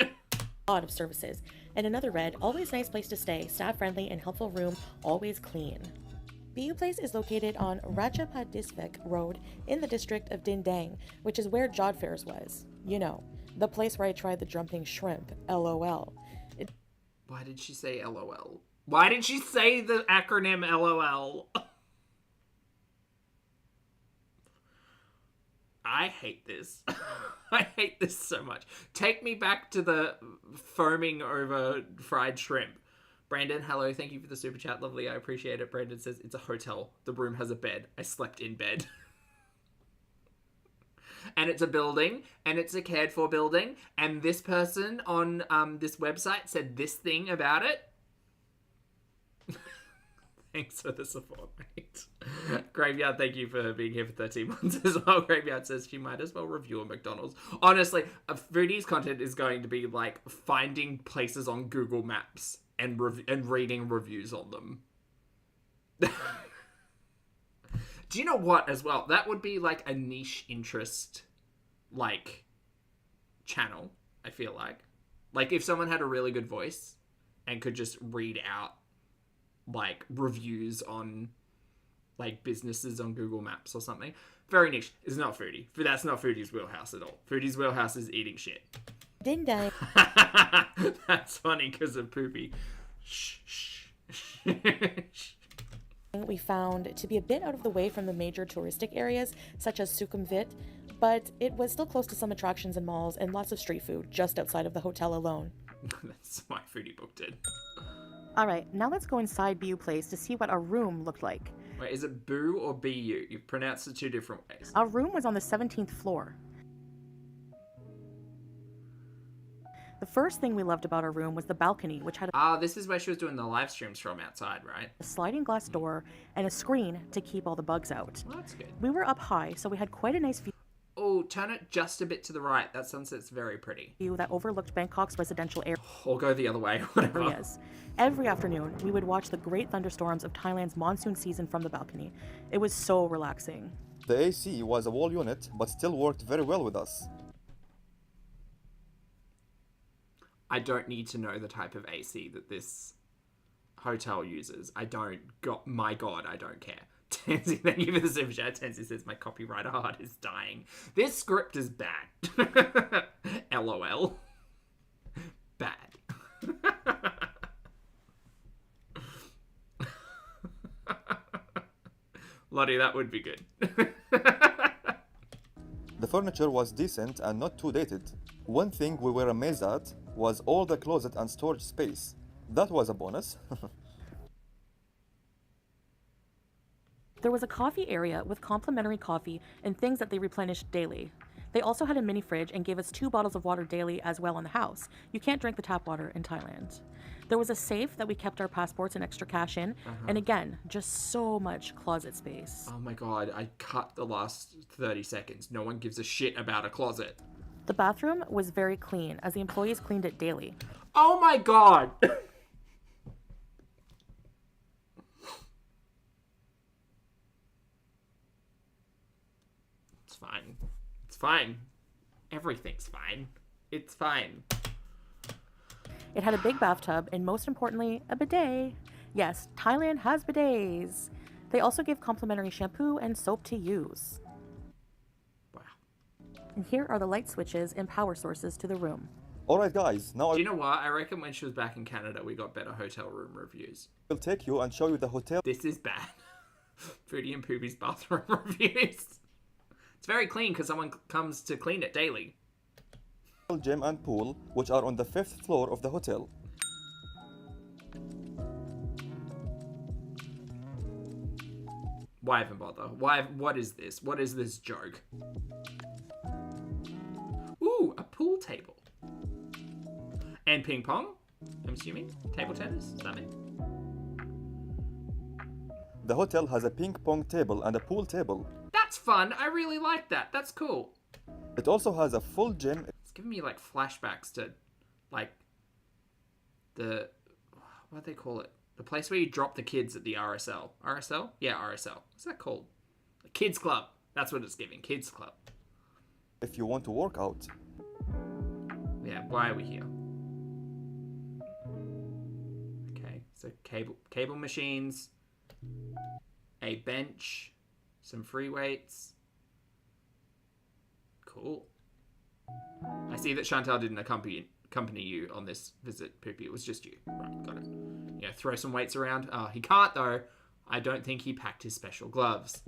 Lot of services. And another read, always nice place to stay, staff friendly and helpful room, always clean. BU Place is located on Ratchapadisvik Road in the district of Dindang, which is where Jod Fairs was. You know, the place where I tried the jumping shrimp, LOL. Why did she say LOL? Why did she say the acronym LOL? I hate this. I hate this so much. Take me back to the foaming over fried shrimp. Brandon, hello. Thank you for the super chat. Lovely. I appreciate it. Brandon says, it's a hotel. The room has a bed. I slept in bed. And it's a building, and it's a cared for building, and this person on this website said this thing about it. Thanks for the support, mate. Graveyard, thank you for being here for 13 months as well. Graveyard says she might as well review a McDonald's. Honestly, Foodie's content is going to be like finding places on Google Maps and reading reviews on them. Do you know what, as well? That would be, like, a niche interest, like, channel, I feel like. Like, if someone had a really good voice and could just read out, like, reviews on, like, businesses on Google Maps or something. Very niche. It's not Foodie. That's not Foodie's wheelhouse at all. Foodie's wheelhouse is eating shit. Ding dong. That's funny because of Poopy. Shh, shh. We found to be a bit out of the way from the major touristic areas, such as Sukhumvit, but it was still close to some attractions and malls and lots of street food just outside of the hotel alone. That's why Foodie booked it. Alright, now let's go inside BU Place to see what our room looked like. Wait, is it Boo or BU? You've pronounced it two different ways. Our room was on the 17th floor. The first thing we loved about our room was the balcony, which had Ah, this is where she was doing the live streams from outside, right? a sliding glass door and a screen to keep all the bugs out. Well, that's good. We were up high, so we had quite a nice Oh, turn it just a bit to the right. That sunset's very pretty. view that overlooked Bangkok's residential Or go the other way, whatever. areas. Every afternoon, we would watch the great thunderstorms of Thailand's monsoon season from the balcony. It was so relaxing. The AC was a wall unit, but still worked very well with us. I don't need to know the type of AC that this hotel uses. I don't. My God, I don't care. Tansy, thank you for the super chat. Tansy says my copyright heart is dying. This script is bad. LOL. Bad. Lottie, that would be good. The furniture was decent and not too dated. One thing we were amazed at was all the closet and storage space. That was a bonus. There was a coffee area with complimentary coffee and things that they replenished daily. They also had a mini fridge and gave us 2 bottles of water daily as well in the house. You can't drink the tap water in Thailand. There was a safe that we kept our passports and extra cash in, and again, just so much closet space. Oh my God, I cut the last 30 seconds. No one gives a shit about a closet. The bathroom was very clean, as the employees cleaned it daily. Oh my God! It's fine. It's fine. Everything's fine. It's fine. It had a big bathtub and, most importantly, a bidet. Yes, Thailand has bidets. They also give complimentary shampoo and soap to use. Wow. And here are the light switches and power sources to the room. Alright guys, now Do I you know what? I reckon when she was back in Canada, we got better hotel room reviews. will take you and show you the hotel This is bad. Foodie and Poopy's bathroom reviews. It's very clean because someone comes to clean it daily. gym and pool, which are on the 5th floor of the hotel. Why even bother? What is this? What is this joke? Ooh, a pool table. And ping pong, I'm assuming? Table tennis, does that mean? The hotel has a ping pong table and a pool table. That's fun. I really like that. That's cool. It also has a full gym. It's giving me like flashbacks to like the, what do they call it? The place where you drop the kids at the RSL. RSL? Yeah, RSL. What's that called? The Kids Club. That's what it's giving. Kids Club. If you want to work out. Yeah, why are we here? Okay, so cable machines, a bench, some free weights. Cool. I see that Chantal didn't accompany you on this visit, Poopy. It was just you. Right, got it. throw some weights around. Oh, he can't though. I don't think he packed his special gloves.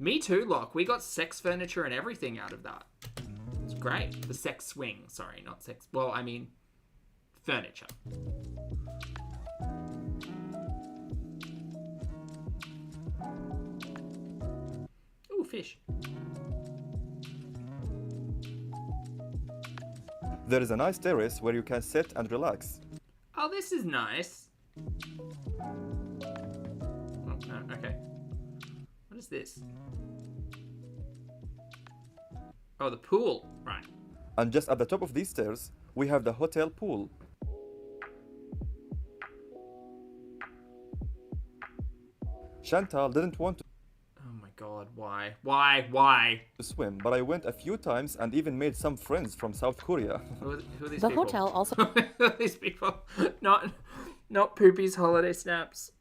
Me too, Locke. We got sex furniture and everything out of that. It's great. The sex swing. Sorry, not sex. Well, I mean, furniture. Ooh, fish. There is a nice terrace where you can sit and relax. Oh, this is nice. Oh, no, okay. What is this? Oh, the pool. Right. And just at the top of these stairs, we have the hotel pool. Chantal didn't want Oh my god, why? Why? to swim, but I went a few times and even made some friends from South Korea. Who are these The people? hotel also Who are these people? Not Poopy's holiday snaps.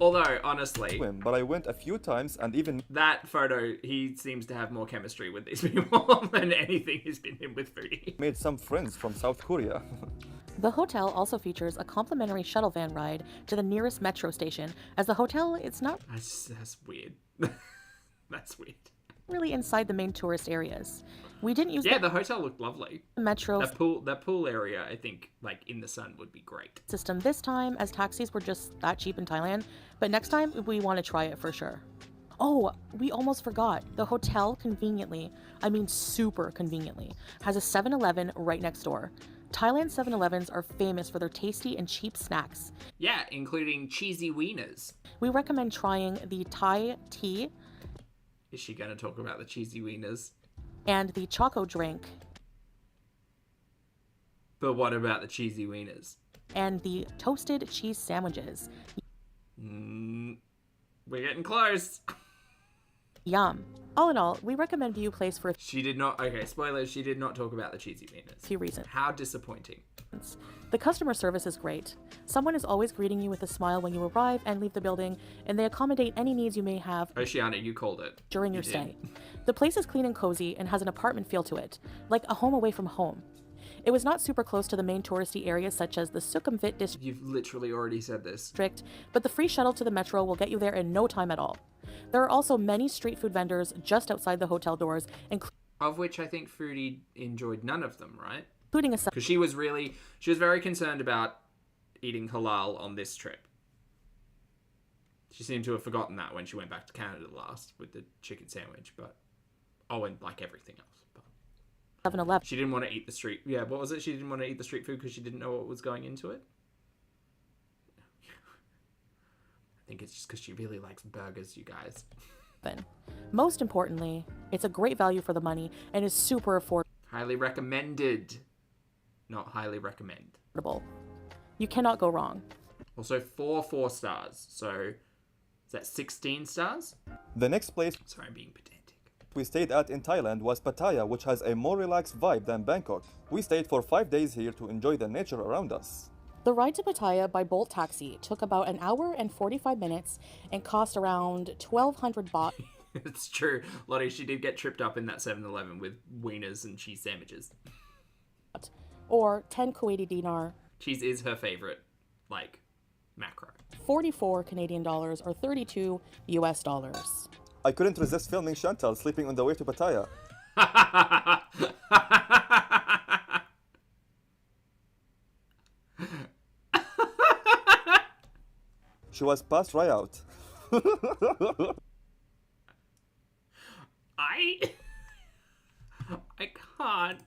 Although, honestly, Swim, but I went a few times and even that photo, he seems to have more chemistry with these people than anything he's been in with Foodie. made some friends from South Korea. The hotel also features a complimentary shuttle van ride to the nearest metro station, as the hotel is not That's weird. That's weird. really inside the main tourist areas. We didn't use Yeah, the hotel looked lovely. the metro That pool area, I think, like in the sun, would be great. system this time, as taxis were just that cheap in Thailand, but next time we want to try it for sure. Oh, we almost forgot. The hotel conveniently, I mean super conveniently, has a 7-Eleven right next door. Thailand 7-Elevens are famous for their tasty and cheap snacks. Yeah, including cheesy wieners. We recommend trying the Thai tea Is she going to talk about the cheesy wieners? and the choco drink But what about the cheesy wieners? and the toasted cheese sandwiches. We're getting close. Yum. All in all, we recommend View Place for a She did not. Okay, spoilers. She did not talk about the cheesy wieners. few reasons. How disappointing. The customer service is great. Someone is always greeting you with a smile when you arrive and leave the building, and they accommodate any needs you may have Oceana, you called it. during You your did. stay. The place is clean and cozy and has an apartment feel to it, like a home away from home. It was not super close to the main touristy areas such as the Sukhumvit You've literally already said this. district, but the free shuttle to the metro will get you there in no time at all. There are also many street food vendors just outside the hotel doors, Of which I think Foodie enjoyed none of them, right? including a Because she was very concerned about eating halal on this trip. She seemed to have forgotten that when she went back to Canada last with the chicken sandwich, but and like everything else. But 7-Eleven. she didn't want to eat the street. Yeah, what was it? She didn't want to eat the street food because she didn't know what was going into it. I think it's just because she really likes burgers, you guys. Most importantly, it's a great value for the money and is super Highly recommended. Not highly recommend. affordable. You cannot go wrong. Also, 4 stars. So, is that 16 stars? The next place Sorry, I'm being pedantic. we stayed at in Thailand was Pattaya, which has a more relaxed vibe than Bangkok. We stayed for 5 days here to enjoy the nature around us. The ride to Pattaya by Bolt Taxi took about an hour and 45 minutes and cost around 1,200 baht. It's true. Lottie, she did get tripped up in that 7-Eleven with wieners and cheese sandwiches. Or 10 Kuwaiti dinar, Cheese is her favorite, like, macro. 44 Canadian dollars or 32 US dollars. I couldn't resist filming Chantal sleeping on the way to Pattaya. She was passed right out. I can't.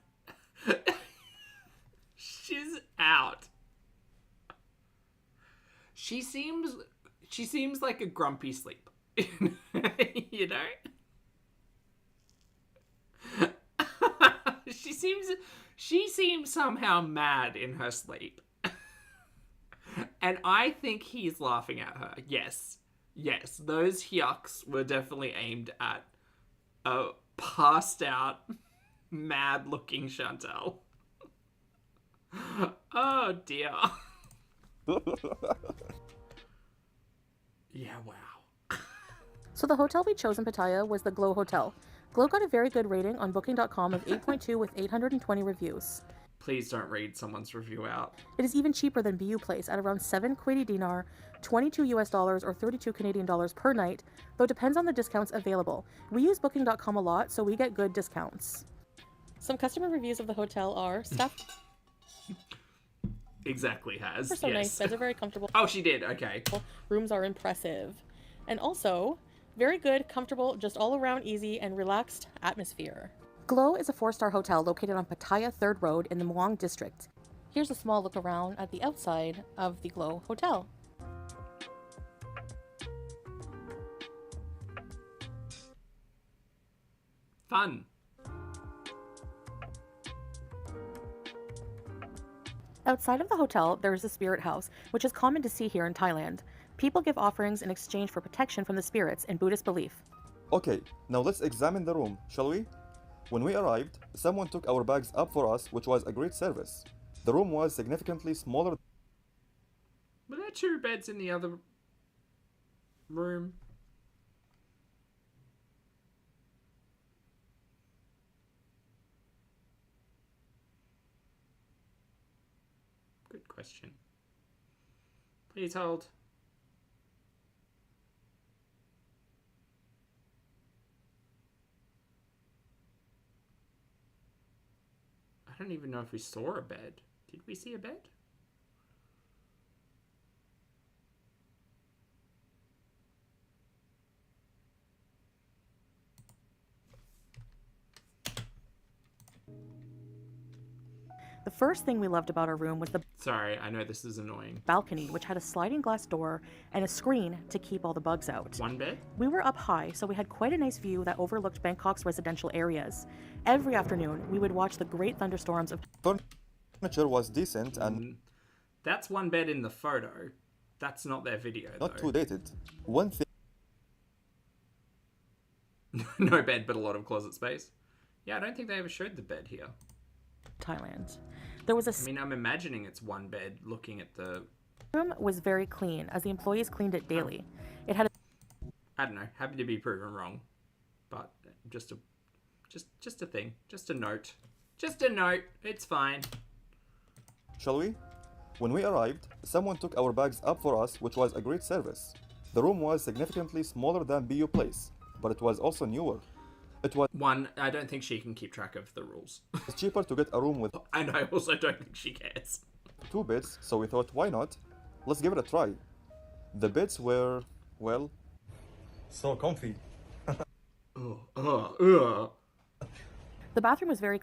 She's out. She seems like a grumpy sleep. You know? She seems somehow mad in her sleep. And I think he's laughing at her. Yes, those yucks were definitely aimed at a passed out, mad looking Chantal. Oh dear. Yeah, wow. So the hotel we chose in Pattaya was the Glow Hotel. Glow got a very good rating on booking.com of 8.2 with 820 reviews. Please don't read someone's review out. It is even cheaper than BU Place at around 7 Kuwaiti dinar, 22 US dollars or 32 Canadian dollars per night, though it depends on the discounts available. We use booking.com a lot, so we get good discounts. Some customer reviews of the hotel are staff Exactly has. are so yes. nice, beds are very comfortable, Oh, she did. Okay. rooms are impressive, and also very good, comfortable, just all around easy and relaxed atmosphere. Glow is a 4-star hotel located on Pattaya 3rd Road in the Muang district. Here's a small look around at the outside of the Glow Hotel. Fun. Outside of the hotel, there is a spirit house, which is common to see here in Thailand. People give offerings in exchange for protection from the spirits in Buddhist belief. Okay, now let's examine the room, shall we? When we arrived, someone took our bags up for us, which was a great service. The room was significantly smaller. Were there 2 beds in the other room? Good question. Please hold. I don't even know if we saw a bed. Did we see a bed? The first thing we loved about our room was the Sorry, I know this is annoying. balcony, which had a sliding glass door and a screen to keep all the bugs out. 1 bed? We were up high, so we had quite a nice view that overlooked Bangkok's residential areas. Every afternoon, we would watch the great thunderstorms of Furniture was decent and That's 1 bed in the photo. That's not their video, not though. too dated. One thing No bed, but a lot of closet space. Yeah, I don't think they ever showed the bed here. Thailand. There was a I mean, I'm imagining it's 1 bed looking at the... room was very clean, as the employees cleaned it daily. It had I don't know. Happy to be proven wrong. But just a thing. Just a note. Just a note. It's fine. Shall we? When we arrived, someone took our bags up for us, which was a great service. The room was significantly smaller than BU Place, but it was also newer. It was 1, I don't think she can keep track of the rules. cheaper to get a room with And I also don't think she cares. 2 beds, so we thought, why not? Let's give it a try. The beds were, well, so comfy. Ugh. the bathroom was very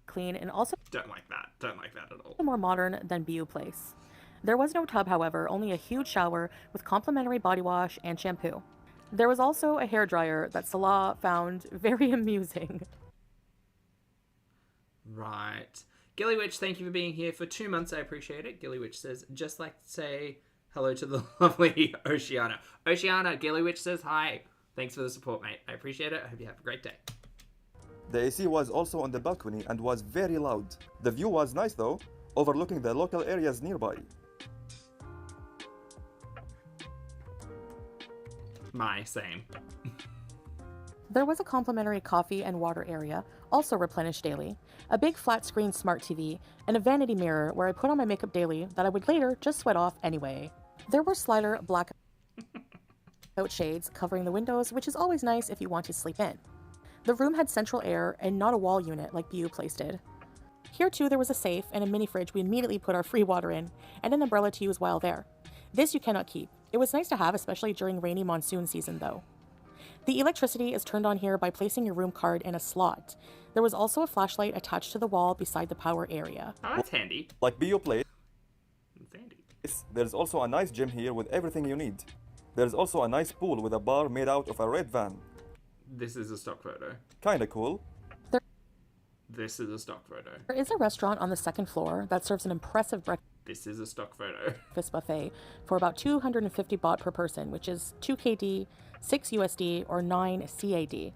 clean and also Don't like that. Don't like that at all. more modern than BU Place. There was no tub, however, only a huge shower with complimentary body wash and shampoo. There was also a hairdryer that Salah found very amusing. Right. Gillywitch, thank you for being here for 2 months. I appreciate it. Gillywitch says, just like to say hello to the lovely Oceana. Oceana, Gillywitch says hi. Thanks for the support, mate. I appreciate it. I hope you have a great day. The AC was also on the balcony and was very loud. The view was nice though, overlooking the local areas nearby. Same. There was a complimentary coffee and water area, also replenished daily, a big flat screen smart TV, and a vanity mirror where I put on my makeup daily that I would later just sweat off anyway. There were slider blackout shades covering the windows, which is always nice if you want to sleep in. The room had central air and not a wall unit like BU Place did. Here too there was a safe and a mini fridge we immediately put our free water in, and an umbrella to use while there. This you cannot keep. It was nice to have, especially during rainy monsoon season though. The electricity is turned on here by placing your room card in a slot. There was also a flashlight attached to the wall beside the power area. Oh, that's handy. Like BU Place, That's handy. there's also a nice gym here with everything you need. There's also a nice pool with a bar made out of a red van. This is a stock photo. Kinda cool. This is a stock photo. There is a restaurant on the second floor that serves an impressive This is a stock photo. breakfast buffet for about 250 baht per person, which is 2 KD, 6 USD, or 9 CAD.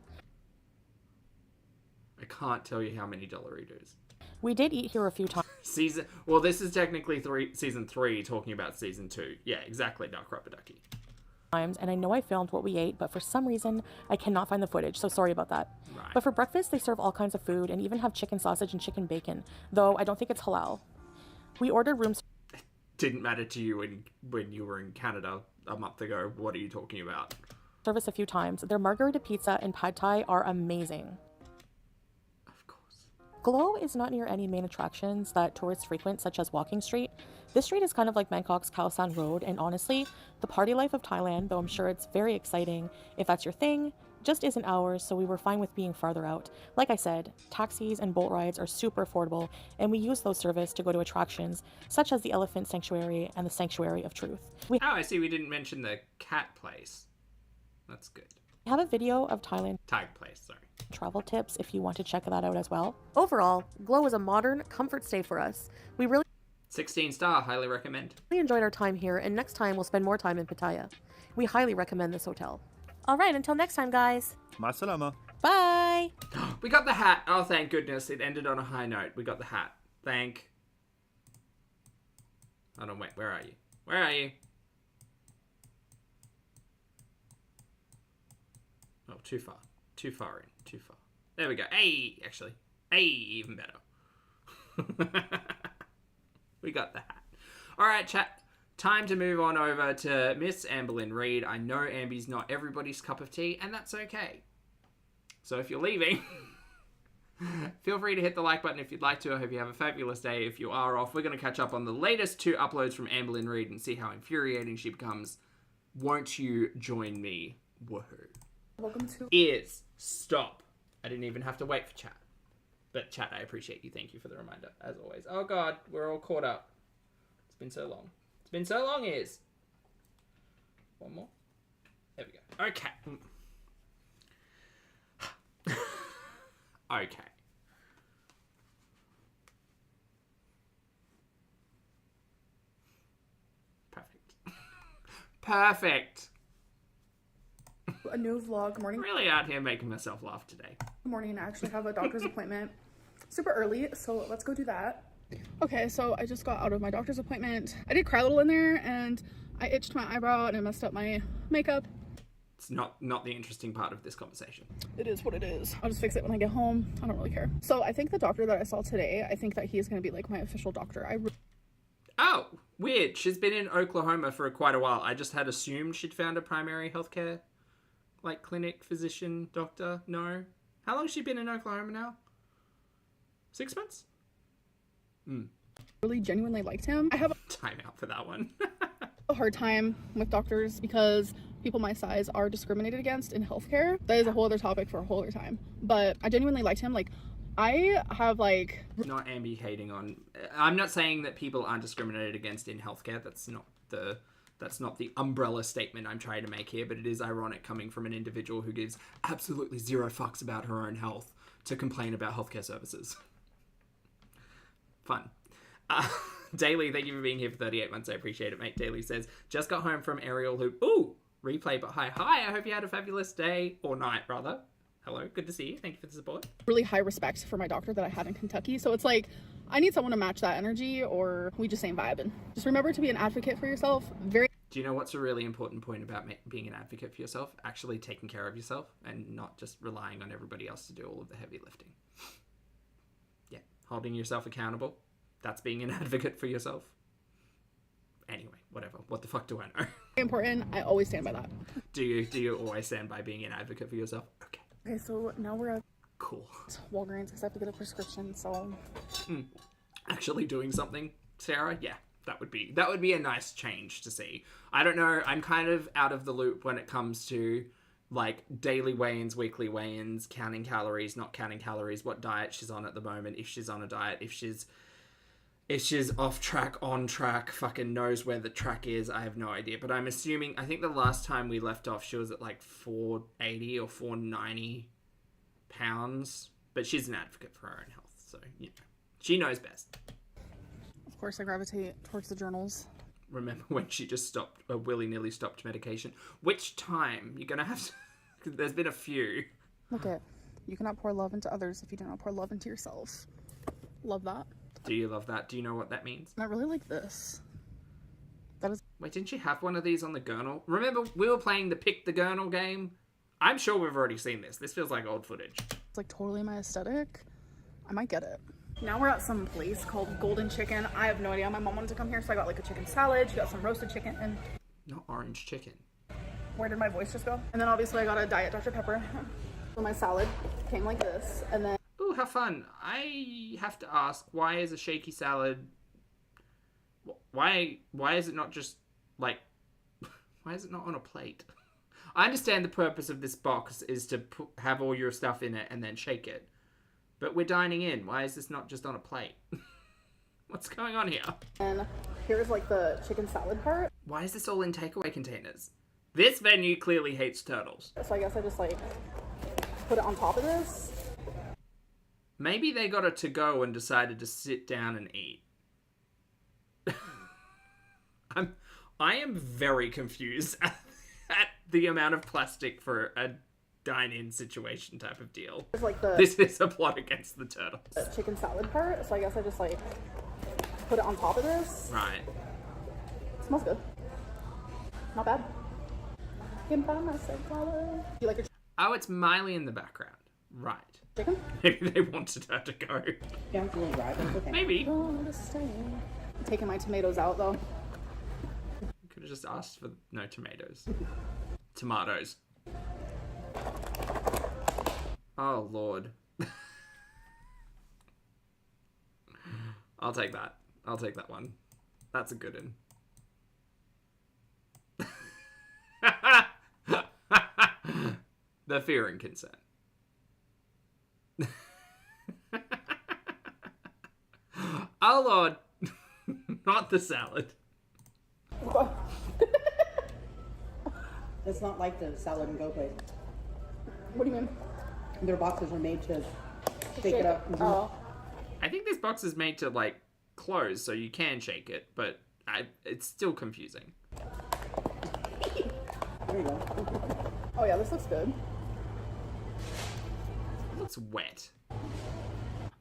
I can't tell you how many Dollaritos. We did eat here a few times. Well, this is technically season 3 talking about season 2. Yeah, exactly, Dark Rubber Ducky. times, and I know I filmed what we ate, but for some reason I cannot find the footage, so sorry about that. Right. But for breakfast, they serve all kinds of food and even have chicken sausage and chicken bacon, though I don't think it's halal. We ordered room Didn't matter to you when you were in Canada a month ago. What are you talking about? service a few times. Their margarita pizza and pad thai are amazing. Of course. Glow is not near any main attractions that tourists frequent, such as Walking Street. This street is kind of like Bangkok's Khao San Road, and honestly, the party life of Thailand, though I'm sure it's very exciting if that's your thing, just isn't ours, so we were fine with being farther out. Like I said, taxis and boat rides are super affordable, and we use those services to go to attractions such as the Elephant Sanctuary and the Sanctuary of Truth. We Oh, I see we didn't mention the cat place. That's good. have a video of Thailand Tag place, sorry. travel tips if you want to check that out as well. Overall, Glow is a modern comfort stay for us. We really 16-star, highly recommend. enjoyed our time here, and next time we'll spend more time in Pattaya. We highly recommend this hotel. All right, until next time, guys. مع السلامة. Bye. We got the hat. Oh, thank goodness. It ended on a high note. We got the hat. Hold on, wait. Where are you? Where are you? Oh, too far. Too far in. Too far. There we go. Hey, actually. Hey, even better. We got the hat. All right, chat. Time to move on over to Miss Amberlynn Reid. I know Ambi's not everybody's cup of tea, and that's okay. So if you're leaving, feel free to hit the like button if you'd like to. I hope you have a fabulous day. If you are off, we're going to catch up on the latest 2 uploads from Amberlynn Reid and see how infuriating she becomes. Won't you join me? Woohoo. Welcome to Stop. I didn't even have to wait for chat. But chat, I appreciate you. Thank you for the reminder, as always. Oh god, we're all caught up. It's been so long. It's been so long, Ears. One more. There we go. Okay. Okay. Perfect. Perfect. A new vlog. Good morning. Really out here making myself laugh today. Good morning. I actually have a doctor's appointment super early, so let's go do that. Okay, so I just got out of my doctor's appointment. I did cry a little in there, and I itched my eyebrow and I messed up my makeup. It's not the interesting part of this conversation. It is what it is. I'll just fix it when I get home. I don't really care. So I think the doctor that I saw today, I think that he is going to be like my official doctor. Oh, weird. She's been in Oklahoma for quite a while. I just had assumed she'd found a primary healthcare, like clinic, physician, doctor. No. How long has she been in Oklahoma now? 6 months? really genuinely liked him. I have Time out for that one. a hard time with doctors because people my size are discriminated against in healthcare. That is a whole other topic for a whole other time. But I genuinely liked him. Like, I have like... Not Ambi hating on... I'm not saying that people aren't discriminated against in healthcare. That's not the umbrella statement I'm trying to make here, but it is ironic coming from an individual who gives absolutely zero fucks about her own health to complain about healthcare services. Fun. Daily, thank you for being here for 38 months. I appreciate it, mate. Daily says, just got home from aerial hoop. Ooh, replay, but hi. Hi, I hope you had a fabulous day, or night, rather. Hello, good to see you. Thank you for the support. really high respect for my doctor that I had in Kentucky. So it's like, I need someone to match that energy, or we just ain't vibing. Just remember to be an advocate for yourself. Do you know what's a really important point about being an advocate for yourself? Actually taking care of yourself and not just relying on everybody else to do all of the heavy lifting. Yeah, holding yourself accountable. That's being an advocate for yourself. Anyway, whatever. What the fuck do I know? Very important. I always stand by that. Do you always stand by being an advocate for yourself? Okay, Okay, so now we're at cool. Walgreens because I have to get a prescription. So Actually doing something, Sarah? Yeah, that would be a nice change to see. I don't know. I'm kind of out of the loop when it comes to like daily weigh-ins, weekly weigh-ins, counting calories, not counting calories, what diet she's on at the moment, if she's on a diet, if she's off track, on track, fucking knows where the track is. I have no idea. But I'm assuming, I think the last time we left off, she was at like 480 or 490 pounds. But she's an advocate for her own health. So, you know, she knows best. of course I gravitate towards the journals. Remember when she just willy-nilly stopped medication? Which time? You're going to have to... There's been a few. Look at, you cannot pour love into others if you do not pour love into yourself. Love that. Do you love that? Do you know what that means? And I really like this. That is Wait, didn't she have one of these on the Gurnal? Remember, we were playing the Pick the Gurnal game? I'm sure we've already seen this. This feels like old footage. It's like totally my aesthetic. I might get it. Now we're at some place called Golden Chicken. I have no idea. My mom wanted to come here, so I got like a chicken salad. She got some roasted chicken and... Not orange chicken. Where did my voice just go? And then obviously I got a Diet Dr. Pepper. So my salad came like this, and then... Ooh, how fun. I have to ask, why is a shaky salad... Why is it not just, like... Why is it not on a plate? I understand the purpose of this box is to have all your stuff in it and then shake it. But we're dining in. Why is this not just on a plate? What's going on here? And here's like the chicken salad part. Why is this all in takeaway containers? This venue clearly hates turtles. So I guess I just like put it on top of this. Maybe they got it to go and decided to sit down and eat. I am very confused at the amount of plastic for a dine-in situation type of deal. It's like the This is a plot against the turtles. chicken salad part. So I guess I just like put it on top of this. Right. Smells good. Not bad. Can buy myself salad. You like your Oh, it's Miley in the background. Right. chicken? Maybe they wanted her to go. Yeah, it's a little dry, but it's okay. Maybe. I'm taking my tomatoes out though. Could have just asked for no tomatoes. Tomatoes. Oh, Lord. I'll take that. I'll take that one. That's a good one. The fear and consent. Oh, Lord. Not the salad. It's not like the salad and go place. What do you mean? Their boxes are made to shake it up. Mhm. Oh. I think this box is made to, like, close so you can shake it, but it's still confusing. There you go. Oh yeah, this looks good. It looks wet.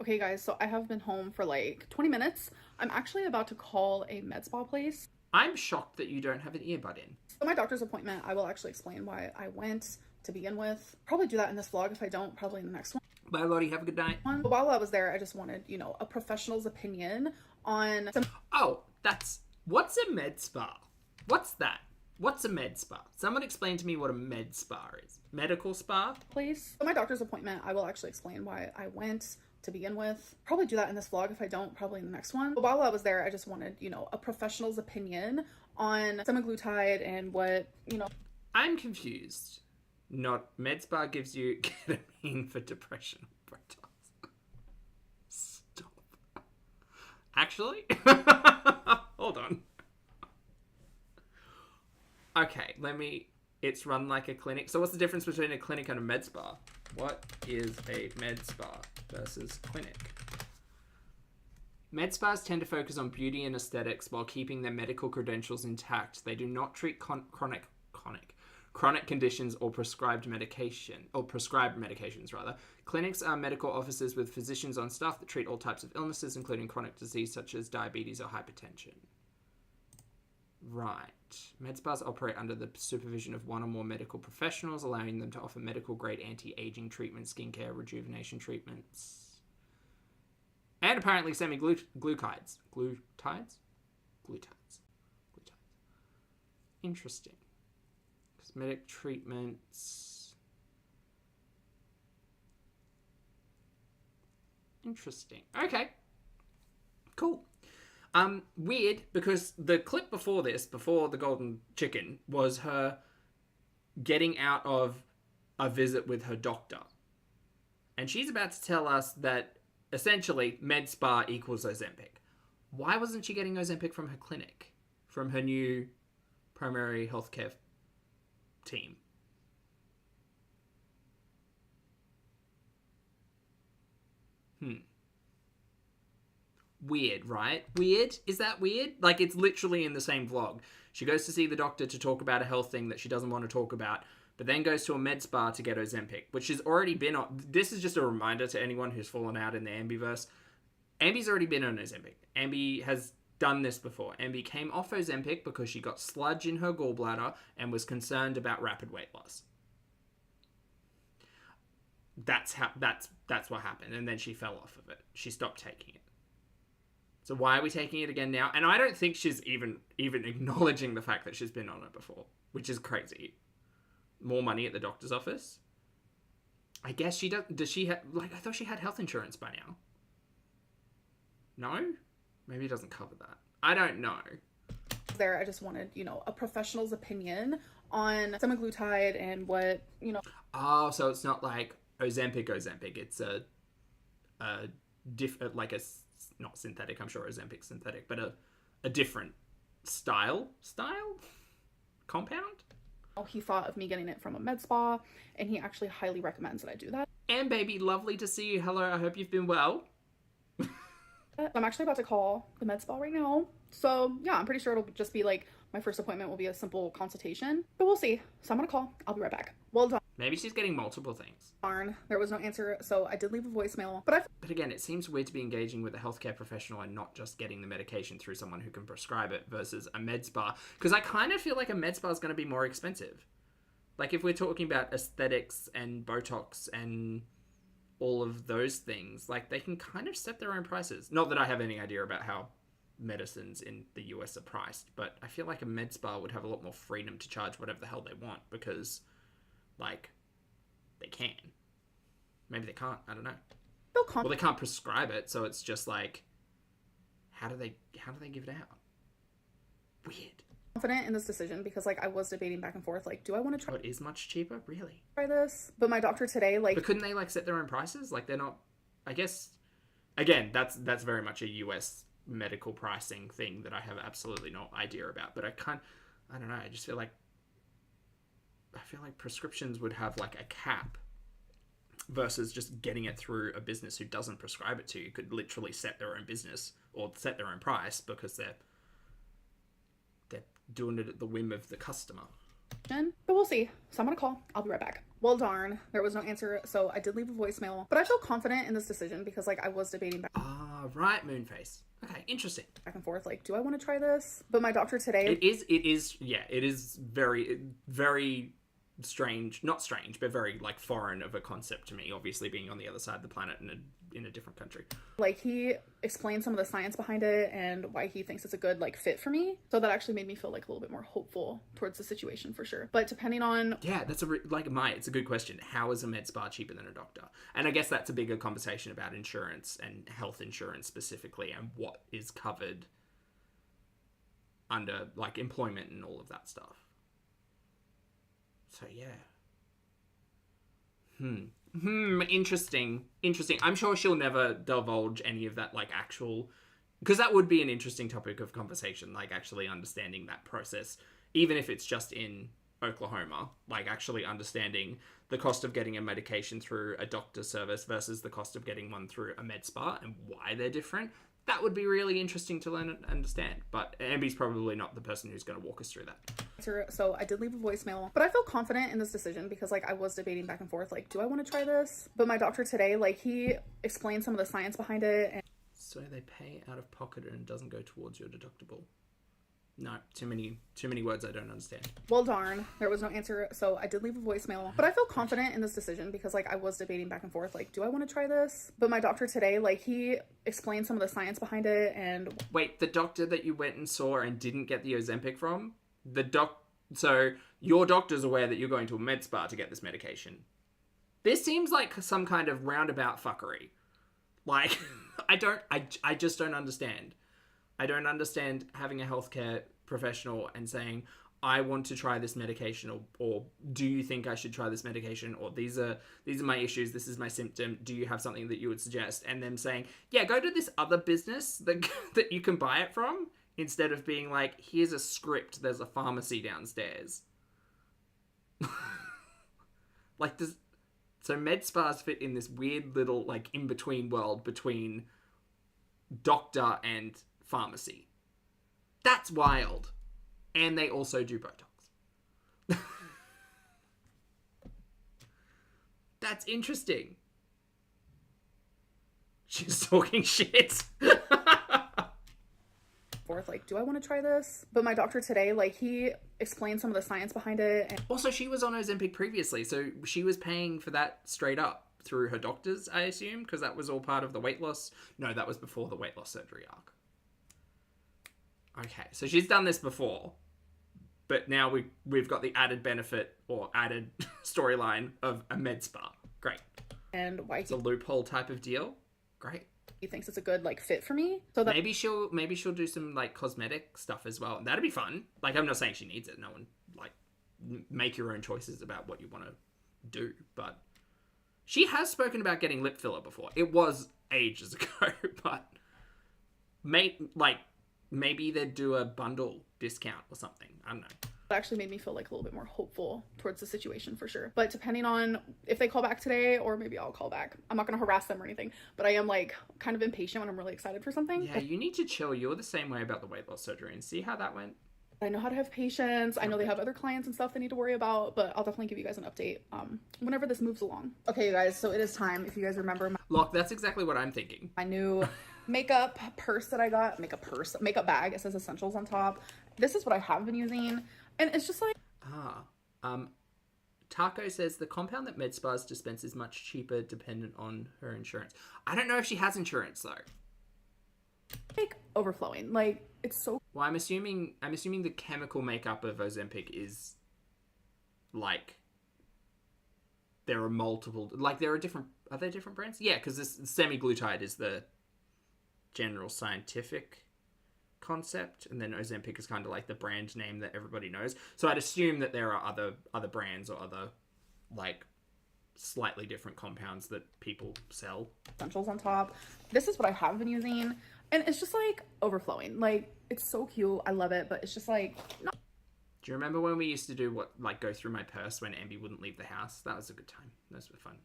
Okay guys, so I have been home for like 20 minutes. I'm actually about to call a med spa place. I'm shocked that you don't have an earbud in. So my doctor's appointment, I will actually explain why I went to begin with. Probably do that in this vlog. If I don't, probably in the next one. Bye, Lottie. Have a good night. But while I was there, I just wanted, you know, a professional's opinion on some Oh, what's a med spa? What's that? What's a med spa? Someone explain to me what a med spa is. Medical spa? place. So my doctor's appointment, I will actually explain why I went to begin with. Probably do that in this vlog. If I don't, probably in the next one. But while I was there, I just wanted, you know, a professional's opinion on semaglutide and what, you know. I'm confused. Not med spa gives you ketamine for depression or Botox. Stop. Actually? Hold on. Okay, it's run like a clinic. So what's the difference between a clinic and a med spa? What is a med spa versus clinic? Med spas tend to focus on beauty and aesthetics while keeping their medical credentials intact. They do not treat chronic conditions or prescribed medications rather. Clinics are medical offices with physicians on staff that treat all types of illnesses, including chronic disease such as diabetes or hypertension. Right. Med spas operate under the supervision of one or more medical professionals, allowing them to offer medical-grade anti-aging treatments, skincare, rejuvenation treatments, and apparently semi-glutides. Glutides? Interesting. Cosmetic treatments. Interesting. Okay. Cool. Weird, because the clip before this, before the golden chicken, was her getting out of a visit with her doctor. And she's about to tell us that, essentially, med spa equals Ozempic. Why wasn't she getting Ozempic from her clinic? From her new primary healthcare team? Weird, right? Weird? Is that weird? Like, it's literally in the same vlog. She goes to see the doctor to talk about a health thing that she doesn't want to talk about, but then goes to a med spa to get Ozempic, which has already been on... This is just a reminder to anyone who's fallen out in the Ambiverse. Ambi's already been on Ozempic. Ambi has done this before. Ambi came off Ozempic because she got sludge in her gallbladder and was concerned about rapid weight loss. That's what happened, and then she fell off of it. She stopped taking it. So why are we taking it again now? And I don't think she's even acknowledging the fact that she's been on it before, which is crazy. More money at the doctor's office. I guess she does. Does she have, like, I thought she had health insurance by now. No? Maybe it doesn't cover that. I don't know. There, I just wanted, you know, a professional's opinion on semaglutide and what, you know. Oh, so it's not like Ozempic. It's not synthetic. I'm sure Ozempic's synthetic, but a different style compound. He thought of me getting it from a med spa, and he actually highly recommends that I do that. And baby, lovely to see you. Hello, I hope you've been well. I'm actually about to call the med spa right now. So yeah, I'm pretty sure it'll just be like, my first appointment will be a simple consultation, but we'll see. So I'm gonna call. I'll be right back. Well done. Maybe she's getting multiple things. Darn, there was no answer, so I did leave a voicemail, but But again, it seems weird to be engaging with a healthcare professional and not just getting the medication through someone who can prescribe it versus a med spa. Because I kind of feel like a med spa is going to be more expensive. Like if we're talking about aesthetics and Botox and all of those things, like they can kind of set their own prices. Not that I have any idea about how medicines in the US are priced, but I feel like a med spa would have a lot more freedom to charge whatever the hell they want because, like, they can. Maybe they can't. I don't know. Well, they can't prescribe it, so it's just like, how do they give it out? Weird. Confident in this decision because, like, I was debating back and forth, like, do I want to try? What is much cheaper, really? Try this? But my doctor today, like, but couldn't they like set their own prices? Like they're not. I guess. Again, that's very much a US medical pricing thing that I have absolutely no idea about. But I don't know. I just feel like prescriptions would have like a cap versus just getting it through a business who doesn't prescribe it to you. Could literally set their own business or set their own price because they're doing it at the whim of the customer. But we'll see. So I'm gonna call. I'll be right back. Well, darn, there was no answer, so I did leave a voicemail. But I feel confident in this decision because, like, I was debating back. Right, Moonface. Okay, interesting. Back and forth, like, do I want to try this? But my doctor today. It is very, very strange. Not strange, but very like foreign of a concept to me. Obviously, being on the other side of the planet in a different country. Like, he explained some of the science behind it and why he thinks it's a good, like, fit for me. So that actually made me feel, like, a little bit more hopeful towards the situation for sure. But depending on... Yeah, that's it's a good question. How is a med spa cheaper than a doctor? And I guess that's a bigger conversation about insurance and health insurance specifically and what is covered under, like, employment and all of that stuff. So, yeah. Interesting. I'm sure she'll never divulge any of that, like, actual... Because that would be an interesting topic of conversation, like, actually understanding that process, even if it's just in Oklahoma, like, actually understanding the cost of getting a medication through a doctor's service versus the cost of getting one through a med spa and why they're different. That would be really interesting to learn and understand. But Ambi's probably not the person who's going to walk us through that. So I did leave a voicemail, but I feel confident in this decision because, like, I was debating back and forth, like, do I want to try this? But my doctor today, like, he explained some of the science behind it. And... So they pay out of pocket and it doesn't go towards your deductible. No, too many words I don't understand. Well, darn, there was no answer, so I did leave a voicemail. But I feel confident in this decision because, like, I was debating back and forth, like, do I want to try this? But my doctor today, like, he explained some of the science behind it and... Wait, the doctor that you went and saw and didn't get the Ozempic from? So your doctor's aware that you're going to a med spa to get this medication. This seems like some kind of roundabout fuckery. Like, I just don't understand. I don't understand having a healthcare professional and saying, I want to try this medication, or do you think I should try this medication, or these are my issues, this is my symptom, do you have something that you would suggest? And them saying, yeah, go to this other business that you can buy it from, instead of being like, here's a script, there's a pharmacy downstairs. Like, so med spas fit in this weird little, like, in-between world between doctor and pharmacy. That's wild. And they also do Botox. That's interesting. She's talking shit. forth, like, do I want to try this? But my doctor today, like, he explained some of the science behind it. And also, she was on Ozempic previously, so she was paying for that straight up through her doctors, I assume, because that was all part of the weight loss. No, that was before the weight loss surgery arc. Okay, so she's done this before, but now we've got the added benefit or added storyline of a med spa. Great. And why it's a loophole type of deal. Great. He thinks it's a good like fit for me. So that maybe she'll do some like cosmetic stuff as well. That'd be fun. Like, I'm not saying she needs it. No one, like, make your own choices about what you want to do. But she has spoken about getting lip filler before. It was ages ago, but maybe they'd do a bundle discount or something. I don't know. It actually made me feel like a little bit more hopeful towards the situation for sure. But depending on if they call back today, or maybe I'll call back. I'm not going to harass them or anything, but I am like kind of impatient when I'm really excited for something. Yeah, you need to chill. You're the same way about the weight loss surgery, and see how that went. I know how to have patience. I know they have other clients and stuff they need to worry about, but I'll definitely give you guys an update whenever this moves along. Okay, you guys, so it is time. If you guys remember Look, that's exactly what I'm thinking. My new makeup purse that I got, makeup bag. It says essentials on top. This is what I have been using, and it's just like Taco says the compound that med spas dispense is much cheaper dependent on her insurance. I don't know if she has insurance though. Like overflowing, like it's so. Well, I'm assuming the chemical makeup of Ozempic is like there are multiple, like there are different. Are there different brands? Yeah, because this semi-glutide is the general scientific concept, and then Ozempic is kind of like the brand name that everybody knows. So I'd assume that there are other brands or other like slightly different compounds that people sell. Essentials on top. This is what I have been using, and it's just like overflowing. Like it's so cute. I love it, but it's just like not. Do you remember when we used to do go through my purse when Ambi wouldn't leave the house? That was a good time. Those were fun.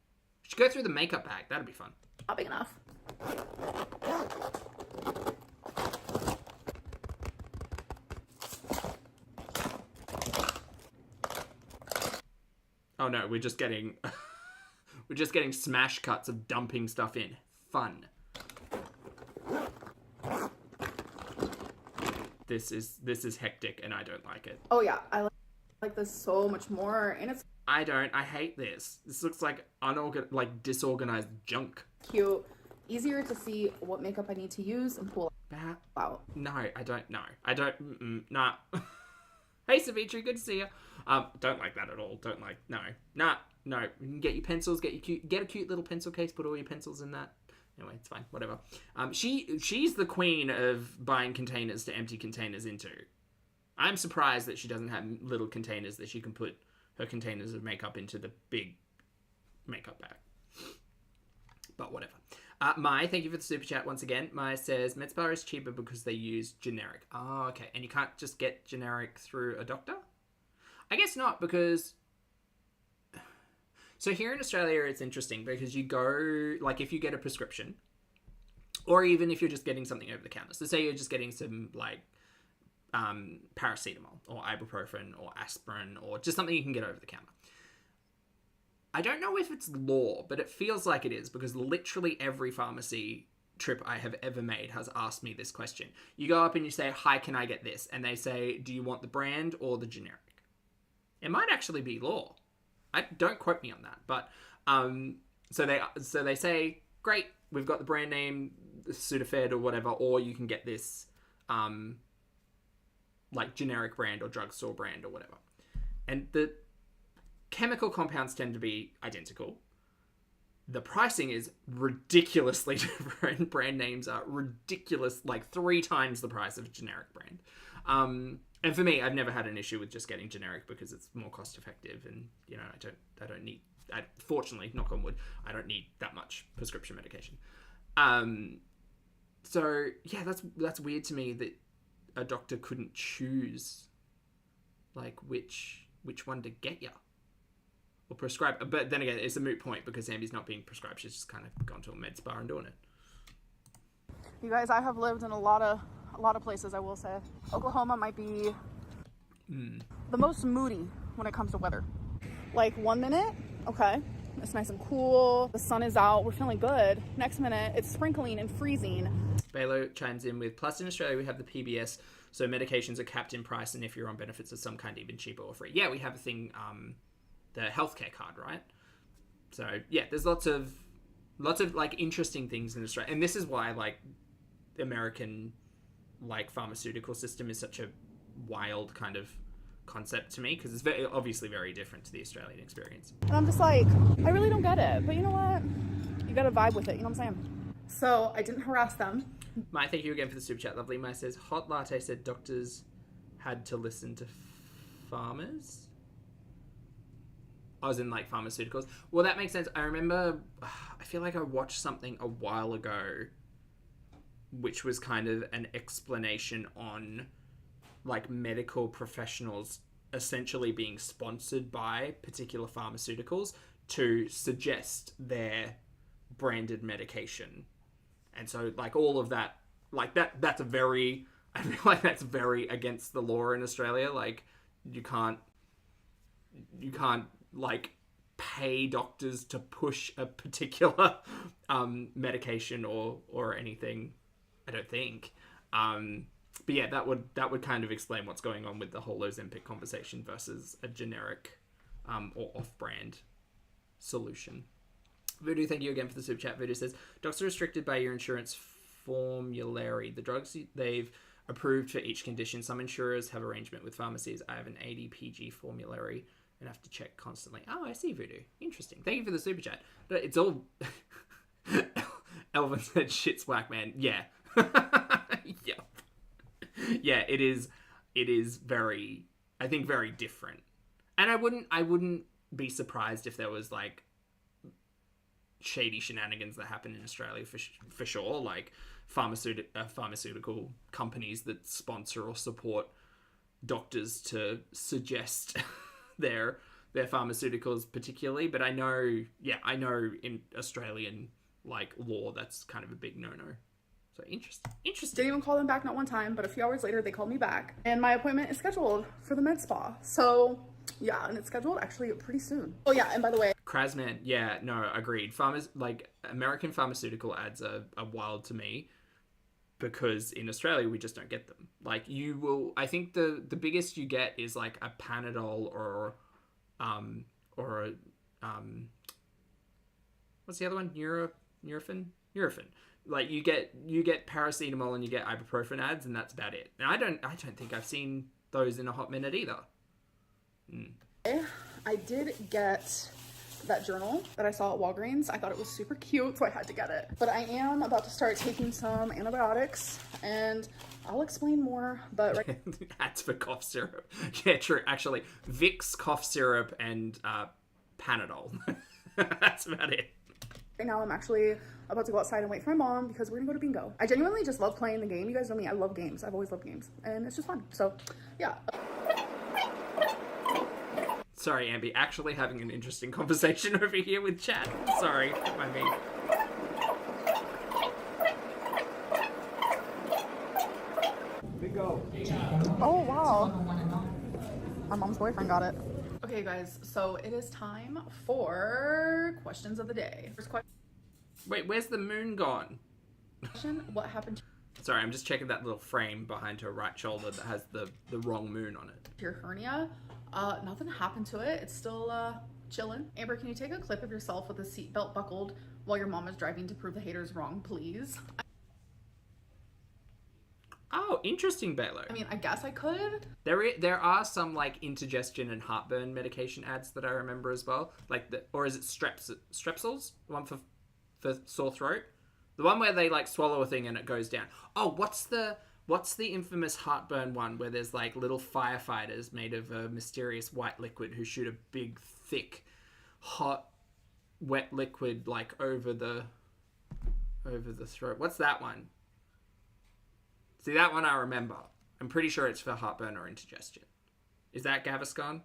We should go through the makeup bag. That'd be fun. Not big enough. Oh no, we're just getting smash cuts of dumping stuff in. Fun. This is hectic and I don't like it. Oh yeah, I like this so much more, and it's I hate this. This looks like disorganized junk. Cute. Easier to see what makeup I need to use and pull out. No, I don't know. I don't. Nah. Hey, Savitri, good to see you. Don't like that at all. Don't like. No. You can get your pencils. Get a cute little pencil case. Put all your pencils in that. Anyway, it's fine. Whatever. She's the queen of buying containers to empty containers into. I'm surprised that she doesn't have little containers that she can put her containers of makeup into the big makeup bag. But whatever. Mai, thank you for the super chat once again. Mai says, med spa is cheaper because they use generic. Oh, okay. And you can't just get generic through a doctor? I guess not, because... So here in Australia, it's interesting because you go... Like, if you get a prescription, or even if you're just getting something over the counter. So say you're just getting some, like, paracetamol, or ibuprofen, or aspirin, or just something you can get over the counter. I don't know if it's law, but it feels like it is, because literally every pharmacy trip I have ever made has asked me this question. You go up and you say, hi, can I get this? And they say, do you want the brand or the generic? It might actually be law. Don't quote me on that. But so they say, great, we've got the brand name, Sudafed or whatever, or you can get this like generic brand or drugstore brand or whatever. And the chemical compounds tend to be identical. The pricing is ridiculously different. Brand names are ridiculous, like 3 times the price of a generic brand. And for me, I've never had an issue with just getting generic because it's more cost effective, and you know, I don't need. Fortunately, knock on wood, I don't need that much prescription medication. So yeah, that's weird to me that a doctor couldn't choose like which one to get you or prescribe. But then again, it's a moot point because Ambi's not being prescribed. She's just kind of gone to a med spa and doing it. You guys, I have lived in a lot of places, I will say. Oklahoma might be the most moody when it comes to weather. Like 1 minute, okay, it's nice and cool, the sun is out, we're feeling good. Next minute, it's sprinkling and freezing. Balo chimes in with, plus in Australia we have the PBS, so medications are capped in price, and if you're on benefits of some kind, even cheaper or free. Yeah, we have a thing, the healthcare card, right? So yeah, there's lots of like interesting things in Australia, and this is why like the American like pharmaceutical system is such a wild kind of concept to me, because it's very obviously very different to the Australian experience. And I'm just like, I really don't get it, but you know what? You gotta vibe with it, you know what I'm saying? So I didn't harass them. Mai, thank you again for the super chat. Lovely. Mai says, Hot Latte said doctors had to listen to farmers. I was in like pharmaceuticals. Well, that makes sense. I remember, I feel like I watched something a while ago, which was kind of an explanation on like medical professionals essentially being sponsored by particular pharmaceuticals to suggest their branded medication. And so like all of that, like that's a very, I feel like that's very against the law in Australia. Like you can't like pay doctors to push a particular medication or anything, I don't think. But yeah, that would kind of explain what's going on with the whole Ozempic conversation versus a generic or off-brand solution. Voodoo, thank you again for the super chat. Voodoo says, docs are restricted by your insurance formulary. The drugs they've approved for each condition. Some insurers have arrangement with pharmacies. I have an ADPG formulary and have to check constantly. Oh, I see, Voodoo. Interesting. Thank you for the super chat. But it's all... Elvin said, shit's whack, man. Yeah. Yep. Yeah, it is very, I think, very different. And I wouldn't be surprised if there was, like, shady shenanigans that happen in Australia for sure, like pharmaceutical companies that sponsor or support doctors to suggest their pharmaceuticals particularly. But I know in Australian like law that's kind of a big no-no. So interesting. Didn't even call them back, not one time, but a few hours later they called me back and my appointment is scheduled for the med spa. So yeah, and it's scheduled actually pretty soon. Oh yeah, and by the way, Krasman, yeah, no, agreed. Like American pharmaceutical ads are wild to me because in Australia we just don't get them. Like you will, I think the biggest you get is like a Panadol or what's the other one? Nurofen. Like you get paracetamol and you get ibuprofen ads, and that's about it. And I don't think I've seen those in a hot minute either. I did get that journal that I saw at Walgreens. I thought it was super cute, so I had to get it. But I am about to start taking some antibiotics, and I'll explain more. But right ads for cough syrup. Yeah, true. Actually, Vicks cough syrup and Panadol. That's about it. Right now I'm actually about to go outside and wait for my mom because we're gonna go to bingo. I genuinely just love playing the game. You guys know me, I love games. I've always loved games, and it's just fun. So yeah. Sorry, Ambi, actually having an interesting conversation over here with chat. Sorry, I mean. Bingo. Oh wow. My mom's boyfriend got it. Okay guys, so it is time for questions of the day. First Wait, where's the moon gone? question, what happened to Sorry, I'm just checking that little frame behind her right shoulder that has the wrong moon on it. your hernia? Nothing happened to it. It's still chilling. Amber, can you take a clip of yourself with a seatbelt buckled while your mom is driving to prove the haters wrong, please? Oh, interesting, Belo. I mean, I guess I could. There are some like indigestion and heartburn medication ads that I remember as well. Like or is it Strepsils? The one for sore throat? The one where they like swallow a thing and it goes down. Oh, what's the infamous heartburn one where there's like little firefighters made of a mysterious white liquid who shoot a big, thick, hot, wet liquid like over the throat? What's that one? See, that one I remember. I'm pretty sure it's for heartburn or indigestion. Is that Gaviscon?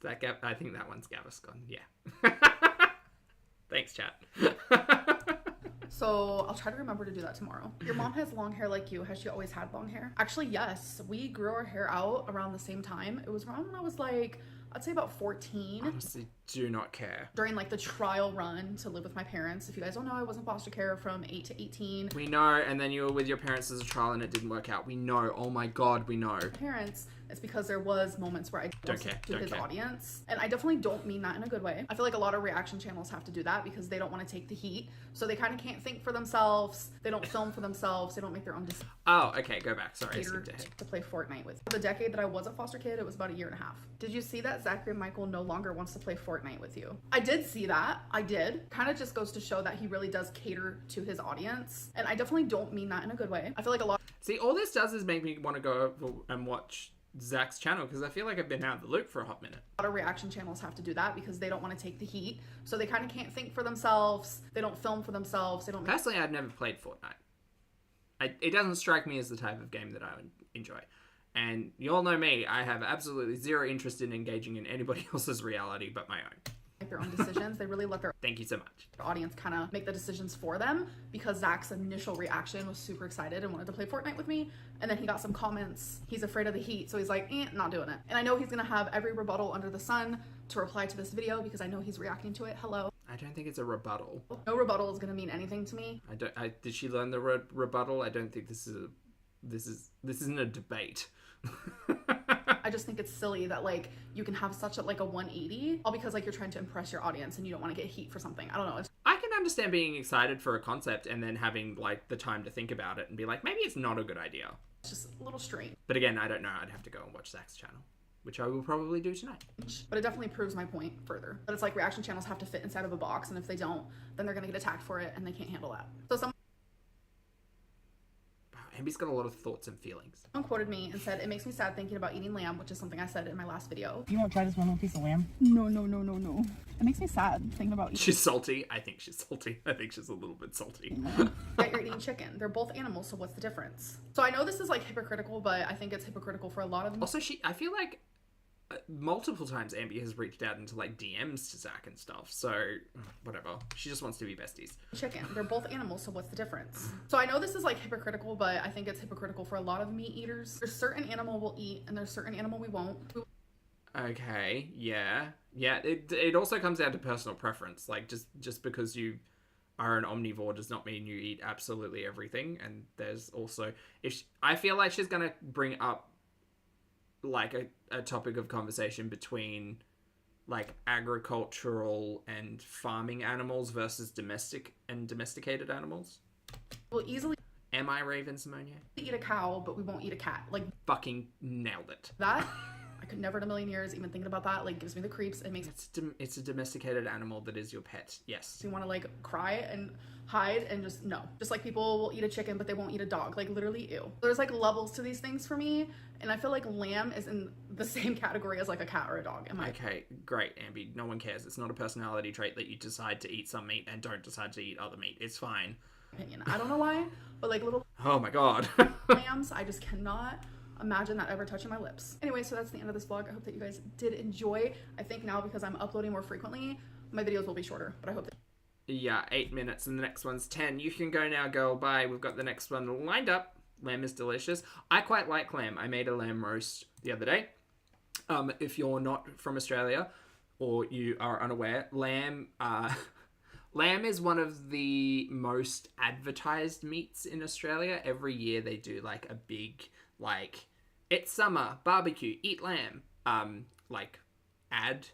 I think that one's Gaviscon. Yeah. Thanks, chat. So I'll try to remember to do that tomorrow. Your mom has long hair like you. Has she always had long hair? Actually, yes. We grew our hair out around the same time. It was around when I was like I'd say about 14. Honestly, do not care. During like the trial run to live with my parents. If you guys don't know, I was in foster care from 8 to 18. We know, and then you were with your parents as a trial and it didn't work out. We know. Oh my God, we know. Parents, it's because there was moments where I Don't care. to his audience. And I definitely don't mean that in a good way. I feel like a lot of reaction channels have to do that because they don't want to take the heat. So they kind of can't think for themselves. They don't film for themselves. They don't make their own decisions. Oh, okay, go back. Sorry, I Catered skipped ahead. to play Fortnite with. The decade that I was a foster kid, it was about 1.5 years. Did you see that Zachary Michael no longer wants to play Fortnite with you? I did see that. I did. Kind of just goes to show that he really does cater to his audience. And I definitely don't mean that in a good way. I feel like a lot. See, all this does is make me want to go and watch Zach's channel because I feel like I've been out of the loop for a hot minute. A lot of reaction channels have to do that because they don't want to take the heat. So they kind of can't think for themselves. They don't film for themselves. They don't. Personally, I've never played Fortnite. It doesn't strike me as the type of game that I would enjoy. And you all know me, I have absolutely zero interest in engaging in anybody else's reality but my own. Make their own decisions. They really let their Thank you so much. audience kind of make the decisions for them because Zach's initial reaction was super excited and wanted to play Fortnite with me. And then he got some comments. He's afraid of the heat. So he's like, not doing it. And I know he's going to have every rebuttal under the sun to reply to this video because I know he's reacting to it. Hello. I don't think it's a rebuttal. No rebuttal is going to mean anything to me. Did she learn the rebuttal? I don't think this isn't a debate. I just think it's silly that like you can have such a 180 all because like you're trying to impress your audience and you don't want to get heat for something. I don't know. I can understand being excited for a concept and then having like the time to think about it and be like, maybe it's not a good idea. It's just a little strange. But again, I don't know. I'd have to go and watch Zach's channel, which I will probably do tonight. But it definitely proves my point further. But it's like reaction channels have to fit inside of a box, and if they don't, then they're gonna get attacked for it, and they can't handle that. So someone Ambi's got a lot of thoughts and feelings. quoted me and said, "It makes me sad thinking about eating lamb," which is something I said in my last video. You want to try this one little piece of lamb? No. It makes me sad thinking about eating. She's salty. I think she's salty. I think she's a little bit salty. Yet you're eating chicken. They're both animals, so what's the difference? So I know this is like hypocritical, but I think it's hypocritical for a lot of them. Also, I feel like multiple times Ambi has reached out into like DMs to Zach and stuff. So whatever. She just wants to be besties. Chicken. They're both animals, so what's the difference? So I know this is like hypocritical, but I think it's hypocritical for a lot of meat eaters. There's certain animal we'll eat, and there's certain animal we won't. Okay, yeah. It also comes down to personal preference. Like just because you are an omnivore does not mean you eat absolutely everything. And there's also I feel like she's gonna bring up like a topic of conversation between like agricultural and farming animals versus domesticated animals. We'll easily Am I Raven-Symonia? eat a cow, but we won't eat a cat. Like Fucking nailed it. that. I could never in a million years even thinking about that. Like gives me the creeps. It makes It's a domesticated animal that is your pet. Yes. me want to like cry and hide and just no. Just like people will eat a chicken, but they won't eat a dog. Like literally, ew. There's like levels to these things for me, and I feel like lamb is in the same category as like a cat or a dog. Okay, great, Ambi. No one cares. It's not a personality trait that you decide to eat some meat and don't decide to eat other meat. It's fine. Opinion. I don't know why, but like little Oh my god. lambs, I just cannot imagine that ever touching my lips. Anyway, so that's the end of this vlog. I hope that you guys did enjoy. I think now because I'm uploading more frequently, my videos will be shorter, but I hope that Yeah, 8 minutes and the next one's 10. You can go now, girl. Bye. We've got the next one lined up. Lamb is delicious. I quite like lamb. I made a lamb roast the other day. If you're not from Australia or you are unaware, lamb is one of the most advertised meats in Australia. Every year they do like a big like it's summer barbecue, eat lamb like ad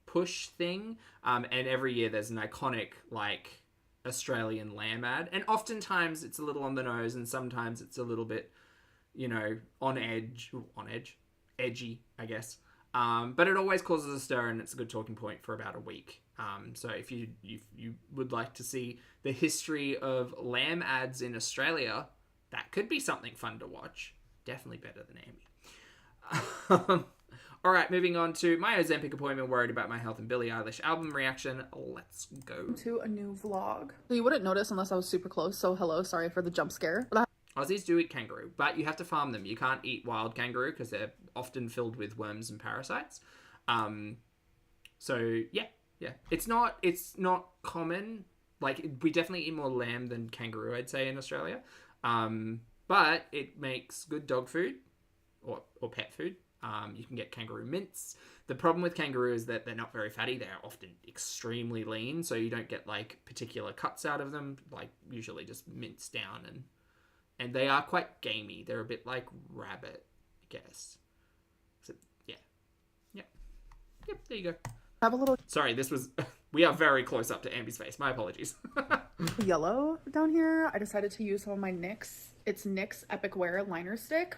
push thing, and every year there's an iconic like Australian lamb ad, and oftentimes it's a little on the nose and sometimes it's a little bit, you know, edgy, I guess, but it always causes a stir and it's a good talking point for about a week. So if you would like to see the history of lamb ads in Australia, that could be something fun to watch. Definitely better than Amy. All right, moving on to my Ozempic appointment, worried about my health, and Billie Eilish album reaction. Let's go. to a new vlog. So you wouldn't notice unless I was super close, so hello, sorry for the jump scare. But Aussies do eat kangaroo, but you have to farm them. You can't eat wild kangaroo because they're often filled with worms and parasites. So yeah. It's not common. Like, we definitely eat more lamb than kangaroo, I'd say, in Australia. But it makes good dog food or pet food. You can get kangaroo mints. The problem with kangaroo is that they're not very fatty. They're often extremely lean, so you don't get like particular cuts out of them, like usually just minced down, and they are quite gamey. They're a bit like rabbit, I guess. So, yeah. Yep, there you go. Have a little Sorry, this was... We are very close up to Ambi's face. My apologies. yellow down here. I decided to use some of my NYX. It's NYX Epic Wear liner stick.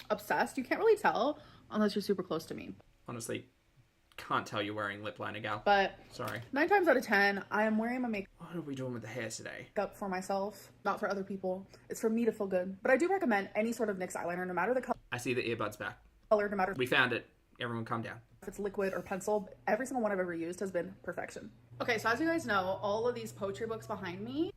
Obsessed. You can't really tell unless you're super close to me. Honestly, can't tell you're wearing lip liner, gal. But Sorry. 9 times out of 10, I am wearing my makeup What are we doing with the hair today? for myself, not for other people. It's for me to feel good. But I do recommend any sort of NYX eyeliner, no matter the I see the earbuds back. color, no matter We found it. Everyone calm down. if it's liquid or pencil. Every single one I've ever used has been perfection. Okay, so as you guys know, all of these poetry books behind me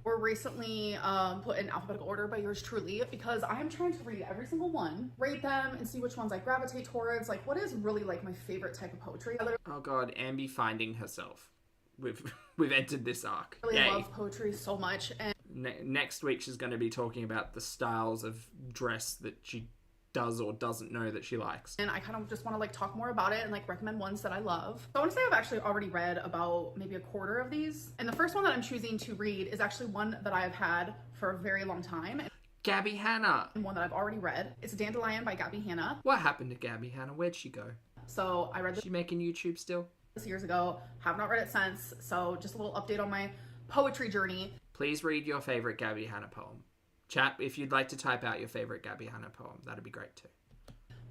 were recently put in alphabetical order by yours truly, because I am trying to read every single one, rate them, and see which ones I gravitate towards. Like, what is really like my favorite type of poetry? I literally Oh god, Ambi finding herself. We've entered this arc. really love poetry so much, and Next week she's going to be talking about the styles of dress that she does or doesn't know that she likes. I kind of just want to like talk more about it and like recommend ones that I love. So I want to say I've actually already read about maybe a quarter of these. And the first one that I'm choosing to read is actually one that I have had for a very long time. Gabby Hanna. And one that I've already read. It's Dandelion by Gabby Hanna. What happened to Gabby Hanna? Where'd she go? So I read Is she making YouTube still? this years ago. Have not read it since. So just a little update on my poetry journey. Please read your favorite Gabby Hanna poem. Chat, if you'd like to type out your favorite Gabby Hanna poem, that'd be great too.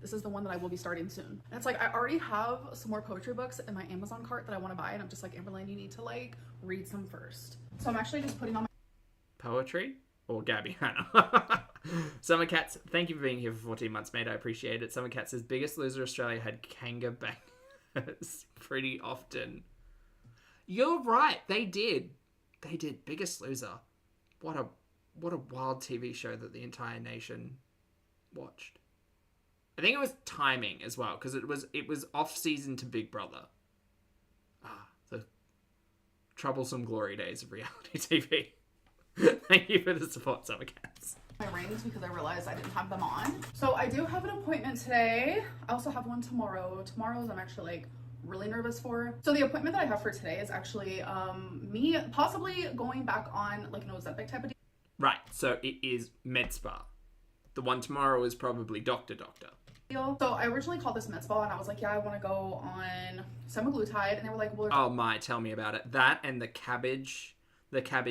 This is the one that I will be starting soon. And it's like, I already have some more poetry books in my Amazon cart that I want to buy. And I'm just like, Amberlynn, you need to like read some first. So I'm actually just putting on my Poetry or Gabby Hanna? Summer Cats, thank you for being here for 14 months, mate. I appreciate it. Summer Cats says, Biggest Loser Australia had kanga bangers pretty often. You're right. They did. They did. Biggest Loser. What a wild TV show that the entire nation watched. I think it was timing as well, because it was off season to Big Brother. The troublesome glory days of reality TV. Thank you for the support, Summer Cats. my rings because I realized I didn't have them on. So I do have an appointment today. I also have one tomorrow. Tomorrow's I'm actually like really nervous for. So the appointment that I have for today is actually me possibly going back on like an ozempic type of deal. Right, so it is med spa. The one tomorrow is probably doctor. So I originally called this med spa and I was like, yeah, I want to go on semaglutide, and they were like, well, Oh my, tell me about it. That and the cabbage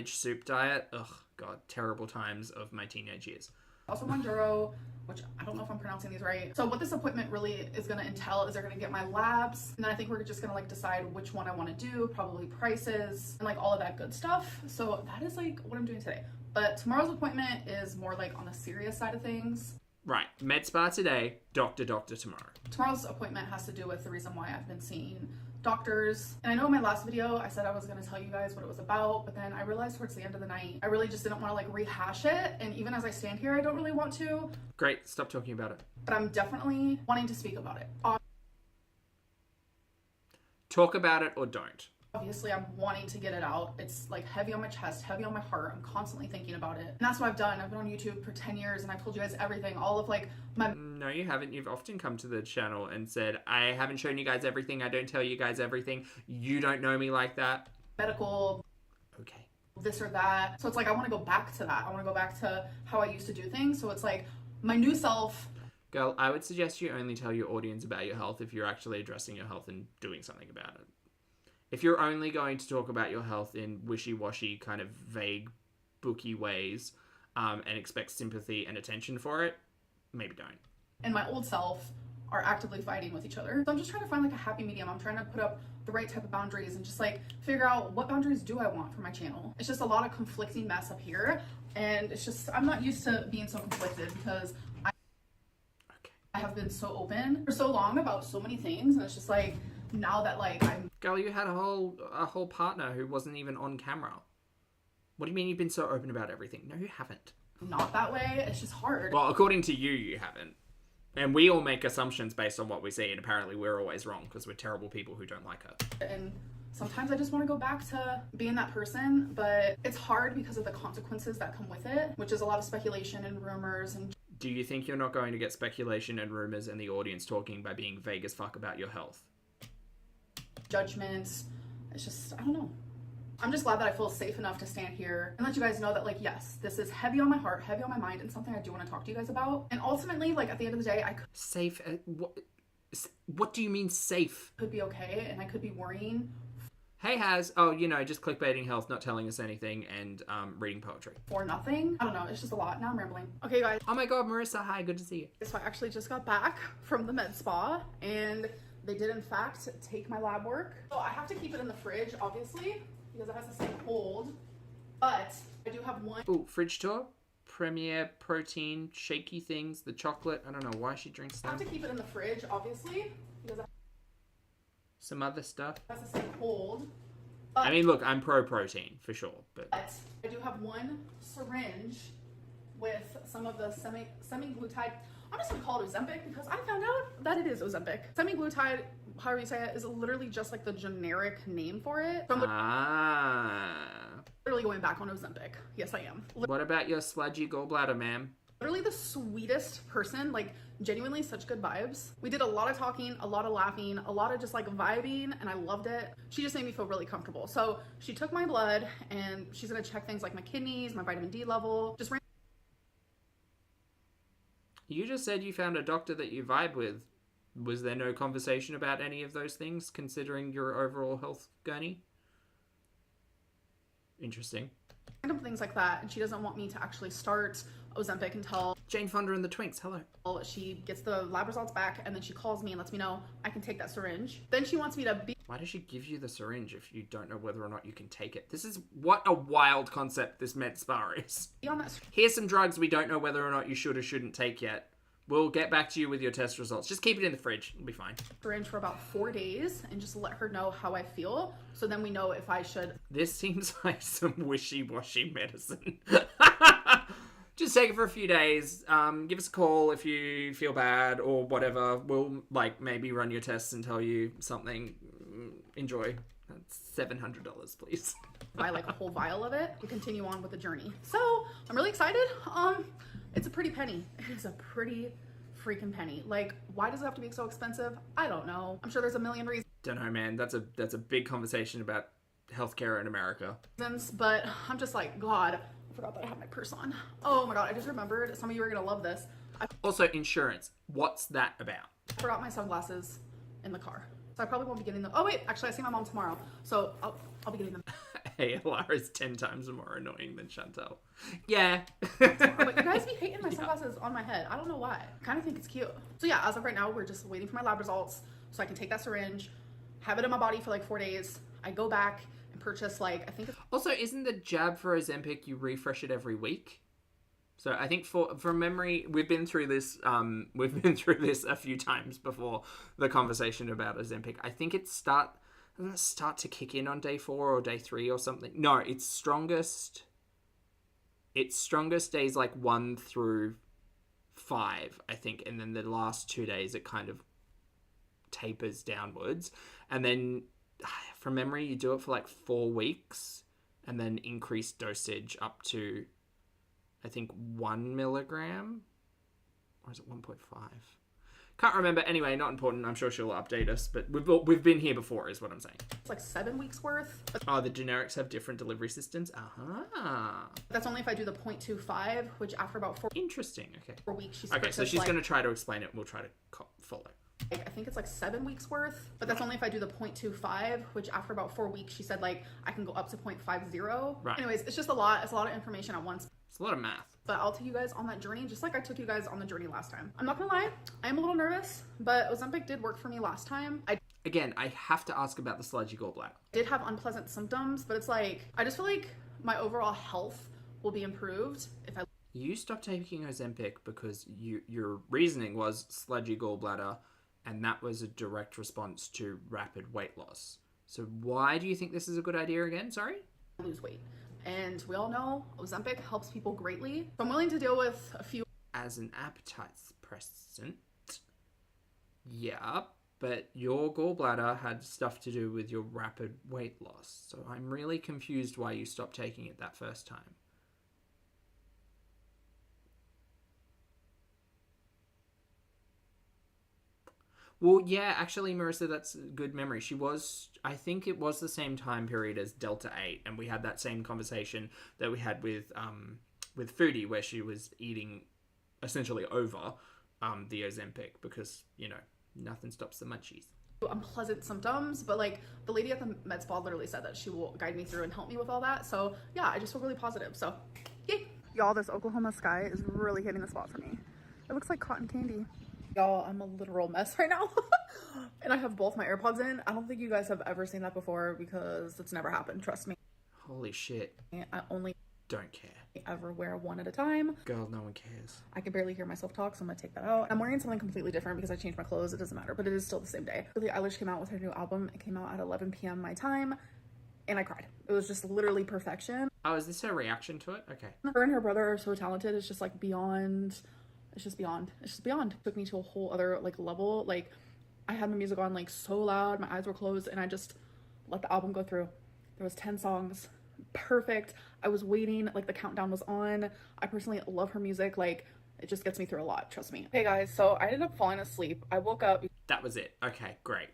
soup diet. Ugh, God, terrible times of my teenage years. also Monduro, which I don't know if I'm pronouncing these right. So what this appointment really is going to entail is they're going to get my labs, and then I think we're just going to like decide which one I want to do, probably prices and like all of that good stuff. So that is like what I'm doing today. But tomorrow's appointment is more like on the serious side of things. Right, med spa today, doctor tomorrow. Tomorrow's appointment has to do with the reason why I've been seeing doctors. And I know in my last video I said I was going to tell you guys what it was about, but then I realized towards the end of the night I really just didn't want to like rehash it, and even as I stand here I don't really want to. Great, stop talking about it. But I'm definitely wanting to speak about it. Talk about it or don't. Obviously I'm wanting to get it out. It's like heavy on my chest, heavy on my heart. I'm constantly thinking about it, and that's what I've done. I've been on YouTube for 10 years and I've told you guys everything, all of like my No, you haven't. You've often come to the channel and said, I haven't shown you guys everything. I don't tell you guys everything. You don't know me like that. medical Okay. this or that. So it's like I want to go back to that. I want to go back to how I used to do things. So it's like my new self. Girl, I would suggest you only tell your audience about your health if you're actually addressing your health and doing something about it. If you're only going to talk about your health in wishy-washy, kind of vague, booky ways, and expect sympathy and attention for it, maybe don't. And my old self are actively fighting with each other. So I'm just trying to find like a happy medium. I'm trying to put up the right type of boundaries and just like figure out what boundaries do I want for my channel. It's just a lot of conflicting mess up here, and it's just I'm not used to being so conflicted because I have been so open for so long about so many things, and it's just like now that like I'm Girl, you had a whole partner who wasn't even on camera. What do you mean you've been so open about everything? No, you haven't. not that way, it's just hard. Well, according to you, you haven't. And we all make assumptions based on what we see, and apparently we're always wrong because we're terrible people who don't like her. And Sometimes I just want to go back to being that person, but it's hard because of the consequences that come with it, which is a lot of speculation and rumors and... Do you think you're not going to get speculation and rumors and the audience talking by being vague as fuck about your health? Judgments. It's just, I don't know. I'm just glad that I feel safe enough to stand here and let you guys know that, like, yes, this is heavy on my heart, heavy on my mind, and something I do want to talk to you guys about. And ultimately, like, at the end of the day, I could... Safe? What do you mean safe? Could be okay, and I could be worrying. Hey, Haz. Oh, you know, just clickbaiting health, not telling us anything, and reading poetry. For nothing. I don't know. It's just a lot. Now I'm rambling. Okay, guys. Oh my god, Marissa. Hi, good to see you. So I actually just got back from the med spa, and they did, in fact, take my lab work. So I have to keep it in the fridge, obviously, because it has to stay cold. But I do have one... Ooh, fridge tour. Premier protein, shaky things, the chocolate. I don't know why she drinks I them. have to keep it in the fridge, obviously, because it Some other stuff. has to stay cold. But I mean, look, I'm pro-protein, for sure, but... I do have one syringe with some of the semi-glutide. I'm just gonna call it Ozempic because I found out that it is Ozempic. Semi-glutide, however you say it, is literally just like the generic name for it. So I'm literally going back on Ozempic. Yes, I am. What about your sludgy gallbladder, ma'am? Literally the sweetest person, like genuinely such good vibes. We did a lot of talking, a lot of laughing, a lot of just like vibing, and I loved it. She just made me feel really comfortable. So she took my blood and she's gonna check things like my kidneys, my vitamin D level, just You just said you found a doctor that you vibe with. Was there no conversation about any of those things, considering your overall health journey? Interesting. random things like that, and she doesn't want me to actually start Ozempic until Jane Fonda and the Twinks, hello. she gets the lab results back, and then she calls me and lets me know I can take that syringe. Then she wants me to be... Why does she give you the syringe if you don't know whether or not you can take it? This is what a wild concept this med spa is. on that Here's some drugs we don't know whether or not you should or shouldn't take yet. We'll get back to you with your test results. Just keep it in the fridge. It'll be fine. syringe for about 4 days and just let her know how I feel, so then we know if I should... This seems like some wishy-washy medicine. Just take it for a few days. Give us a call if you feel bad or whatever. We'll maybe run your tests and tell you something. Enjoy. That's $700, please. buy like a whole vial of it and continue on with the journey. So I'm really excited. It's a pretty penny. It is a pretty freaking penny. Like, why does it have to be so expensive? I don't know. I'm sure there's a million reasons, Don't know, man. That's a big conversation about healthcare in America. but I'm just like, God, I forgot that I had my purse on. Oh my God, I just remembered. Some of you are gonna love this. I Also, insurance. What's that about? forgot my sunglasses in the car. So I probably won't be getting them. Oh wait, actually I see my mom tomorrow. So I'll be getting them. ALR is 10 times more annoying than Chantel. Yeah. But you guys be hating my sunglasses on my head. I don't know why. I kind of think it's cute. So yeah, as of right now, we're just waiting for my lab results so I can take that syringe, have it in my body for like 4 days. I go back and purchase I think it's... Also, isn't the jab for Ozempic you refresh it every week? So I think from memory, we've been through this a few times before the conversation about Ozempic. I think doesn't it start to kick in on day 4 or day 3 or something? No, it's strongest days 1 through 5, I think, and then the last 2 days it kind of tapers downwards, and then from memory you do it for 4 weeks and then increase dosage up to I think 1 milligram, or is it 1.5? Can't remember. Anyway, not important. I'm sure she'll update us, but we've been here before, is what I'm saying. It's 7 weeks worth. But oh, the generics have different delivery systems. that's only if I do the 0.25, which after about 4 Interesting. Okay. 4 weeks, she's Okay, so she's going to try to explain it. We'll try to follow. I think it's 7 weeks worth, but that's only if I do the 0.25, which after about 4 weeks, she said I can go up to 0.50. Right. Anyways, it's just a lot. It's a lot of information at once. It's a lot of math. But I'll take you guys on that journey, just like I took you guys on the journey last time. I'm not gonna lie, I am a little nervous, but Ozempic did work for me last time. Again, I have to ask about the sludgy gallbladder. Did have unpleasant symptoms, but it's I just feel like my overall health will be improved if I... You stopped taking Ozempic because your reasoning was sludgy gallbladder, and that was a direct response to rapid weight loss. So why do you think this is a good idea again? Sorry? lose weight. And we all know Ozempic helps people greatly. So I'm willing to deal with a few... As an appetite suppressant, yeah, but your gallbladder had stuff to do with your rapid weight loss. So I'm really confused why you stopped taking it that first time. Well, yeah, actually, Marissa, that's good memory. She was, I think it was the same time period as Delta 8, and we had that same conversation that we had with Foodie, where she was eating essentially over the Ozempic because, you know, nothing stops the munchies. Unpleasant symptoms, but like the lady at the med spa literally said that she will guide me through and help me with all that. So yeah, I just feel really positive. So yay! Y'all, this Oklahoma sky is really hitting the spot for me. It looks like cotton candy. Y'all, I'm a literal mess right now. And I have both my AirPods in. I don't think you guys have ever seen that before because it's never happened, trust me. Holy shit. I only don't care. Ever wear one at a time. Girl, no one cares. I can barely hear myself talk, so I'm gonna take that out. I'm wearing something completely different because I changed my clothes. It doesn't matter, but it is still the same day. Billie Eilish came out with her new album. It came out at 11 p.m. my time, and I cried. It was just literally perfection. Oh, is this her reaction to it? Okay. Her and her brother are so talented. It's just like beyond. It's just beyond. It's just beyond. It took me to a whole other like level. Like I had my music on like so loud, my eyes were closed, and I just let the album go through. There was 10 songs. Perfect. I was waiting, like the countdown was on. I personally love her music. Like it just gets me through a lot, trust me. Hey guys, so I ended up falling asleep. I woke up. That was it. Okay, great.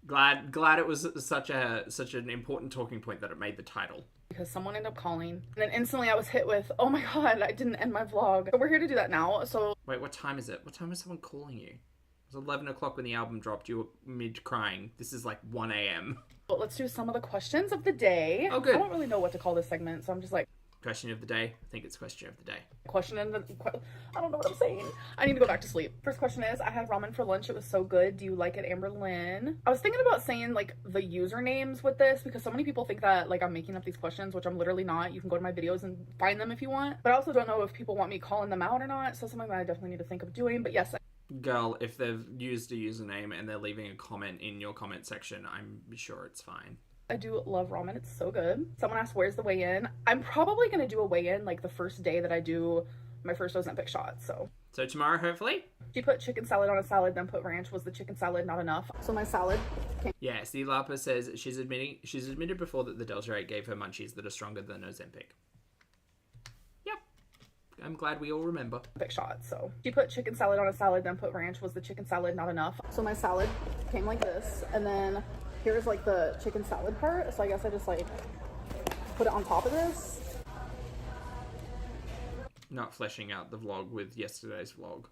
glad it was such an important talking point that it made the title. Because someone ended up calling, and then instantly I was hit with, oh my god, I didn't end my vlog. But we're here to do that now. So wait, what time is it? What time is someone calling you? It was 11 o'clock when the album dropped. You were mid crying. This is like 1 a.m. But let's do some of the questions of the day. Oh, good. I don't really know what to call this segment, so I'm just like... Question of the day? I think it's question of the day. I don't know what I'm saying. I need to go back to sleep. First question is, I had ramen for lunch. It was so good. Do you like it, Amberlynn? I was thinking about saying, like, the usernames with this, because so many people think that, like, I'm making up these questions, which I'm literally not. You can go to my videos and find them if you want. But I also don't know if people want me calling them out or not, so something that I definitely need to think of doing. But yes, girl, if they've used a username and they're leaving a comment in your comment section, I'm sure it's fine. I do love ramen. It's so good. Someone asked, where's the weigh-in? I'm probably going to do a weigh-in like the first day that I do my first Ozempic shot, so. So tomorrow, hopefully? She put chicken salad on a salad, then put ranch. Was the chicken salad not enough? So my salad came. Yeah, C. Lapa says she's admitted before that the Delta 8 gave her munchies that are stronger than Ozempic. Yep. I'm glad we all remember. Big shot, so. She put chicken salad on a salad, then put ranch. Was the chicken salad not enough? So my salad came like this, and then here's like the chicken salad part. So I guess I just like put it on top of this. Not fleshing out the vlog with yesterday's vlog.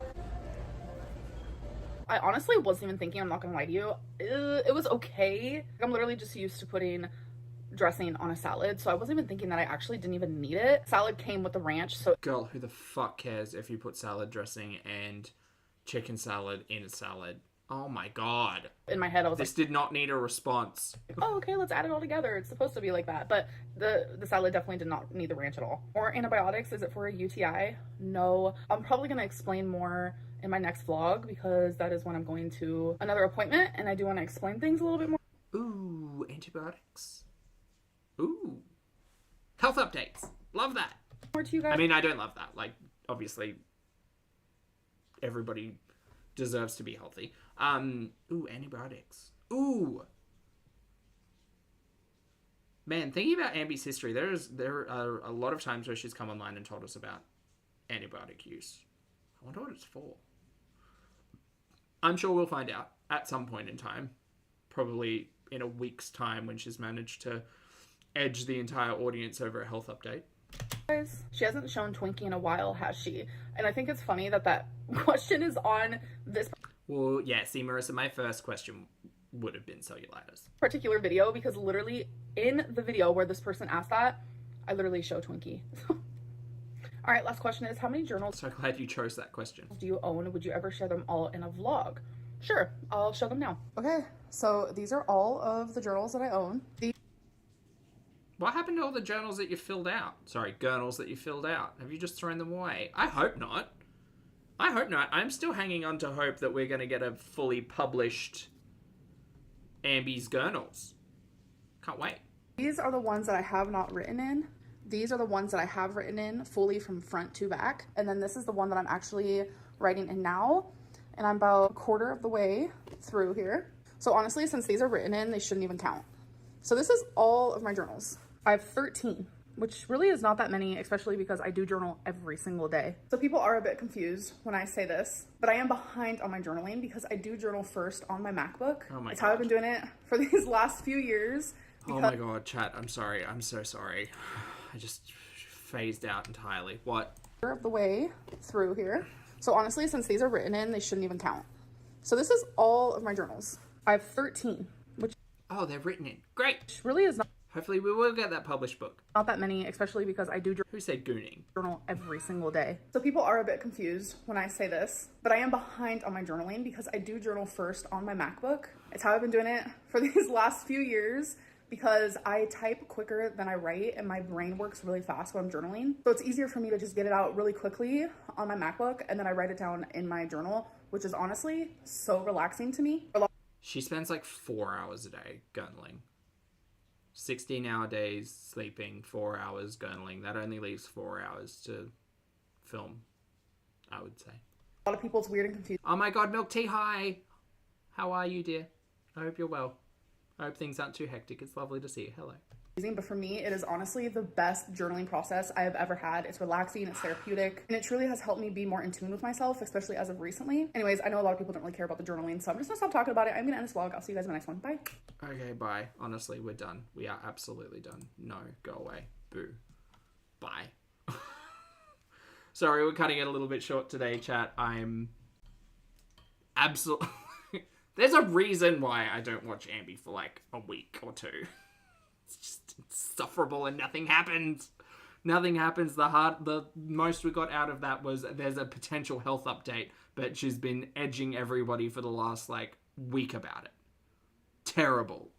I honestly wasn't even thinking, I'm not gonna lie to you. It was okay. I'm literally just used to putting dressing on a salad, so I wasn't even thinking that I actually didn't even need it. Salad came with the ranch, so. Girl, who the fuck cares if you put salad dressing and chicken salad in a salad? Oh my god. In my head, I was this did not need a response. Oh, okay, let's add it all together. It's supposed to be like that. But the salad definitely did not need the ranch at all. More antibiotics. Is it for a UTI? No. I'm probably going to explain more in my next vlog because that is when I'm going to another appointment and I do want to explain things a little bit more. Ooh, antibiotics. Ooh. Health updates. Love that. More to you guys. I mean, I don't love that. Like, obviously, everybody deserves to be healthy. Ooh, antibiotics. Ooh. Man, thinking about Ambi's history, there are a lot of times where she's come online and told us about antibiotic use. I wonder what it's for. I'm sure we'll find out at some point in time. Probably in a week's time when she's managed to edge the entire audience over a health update. Guys, she hasn't shown Twinkie in a while, has she? And I think it's funny that that question is on this. Well, yeah, see, Marissa, my first question would have been cellulitis. Particular video, because literally in the video where this person asked that, I literally show Twinkie. All right, last question is, how many journals So glad you chose that question. do you own? Would you ever share them all in a vlog? Sure, I'll show them now. Okay, so these are all of the journals that I own. What happened to all the journals that you filled out? Sorry, journals that you filled out. Have you just thrown them away? I hope not. I hope not. I'm still hanging on to hope that we're going to get a fully published Ambi's journals. Can't wait. These are the ones that I have not written in. These are the ones that I have written in fully from front to back. And then this is the one that I'm actually writing in now. and I'm about a quarter of the way through here. So honestly, since these are written in, they shouldn't even count. So this is all of my journals. I have 13, which really is not that many, especially because I do journal every single day. So people are a bit confused when I say this, but I am behind on my journaling because I do journal first on my MacBook. Oh my It's how I've been doing it for these last few years. Oh my god, chat, I'm sorry. I'm so sorry. I just phased out entirely. What? Of the way through here. So honestly, since these are written in, they shouldn't even count. So this is all of my journals. I have 13, which Oh, they're written in. Great. really is not Hopefully we will get that published book. that many, especially because I do Who said gooning? journal every single day. So people are a bit confused when I say this, but I am behind on my journaling because I do journal first on my MacBook. It's how I've been doing it for these last few years because I type quicker than I write and my brain works really fast when I'm journaling. So it's easier for me to just get it out really quickly on my MacBook and then I write it down in my journal, which is honestly so relaxing to me. She spends like 4 hours a day journaling. 16-hour days sleeping, 4 hours journaling. That only leaves 4 hours to film, I would say. A lot of people, it's weird and confusing. Oh my god, Milk Tea, hi! How are you, dear? I hope you're well. I hope things aren't too hectic. It's lovely to see you. Hello. But for me, it is honestly the best journaling process I have ever had. It's relaxing, it's therapeutic, and it truly has helped me be more in tune with myself, especially as of recently. Anyways, I know a lot of people don't really care about the journaling, so I'm just gonna stop talking about it. I'm gonna end this vlog. I'll see you guys in the next one. Bye. Okay, bye. Honestly, we're done. We are absolutely done. No, go away. Boo. Bye. Sorry, we're cutting it a little bit short today, chat. I'm absolutely... There's a reason why I don't watch Ambi for like a week or two. It's just insufferable and nothing happens. Nothing happens. The most we got out of that was there's a potential health update, but she's been edging everybody for the last like week about it. Terrible.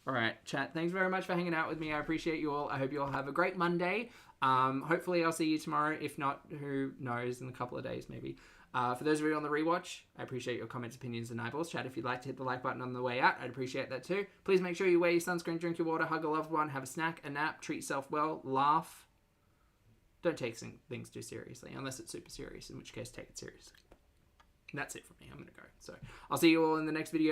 All right, chat. Thanks very much for hanging out with me. I appreciate you all. I hope you all have a great Monday. Hopefully I'll see you tomorrow. If not, who knows, in a couple of days maybe. For those of you on the rewatch, I appreciate your comments, opinions, and eyeballs. Chat, if you'd like to hit the like button on the way out, I'd appreciate that too. Please make sure you wear your sunscreen, drink your water, hug a loved one, have a snack, a nap, treat yourself well, laugh. Don't take things too seriously, unless it's super serious, in which case take it seriously. And that's it from me. I'm going to go. So I'll see you all in the next video.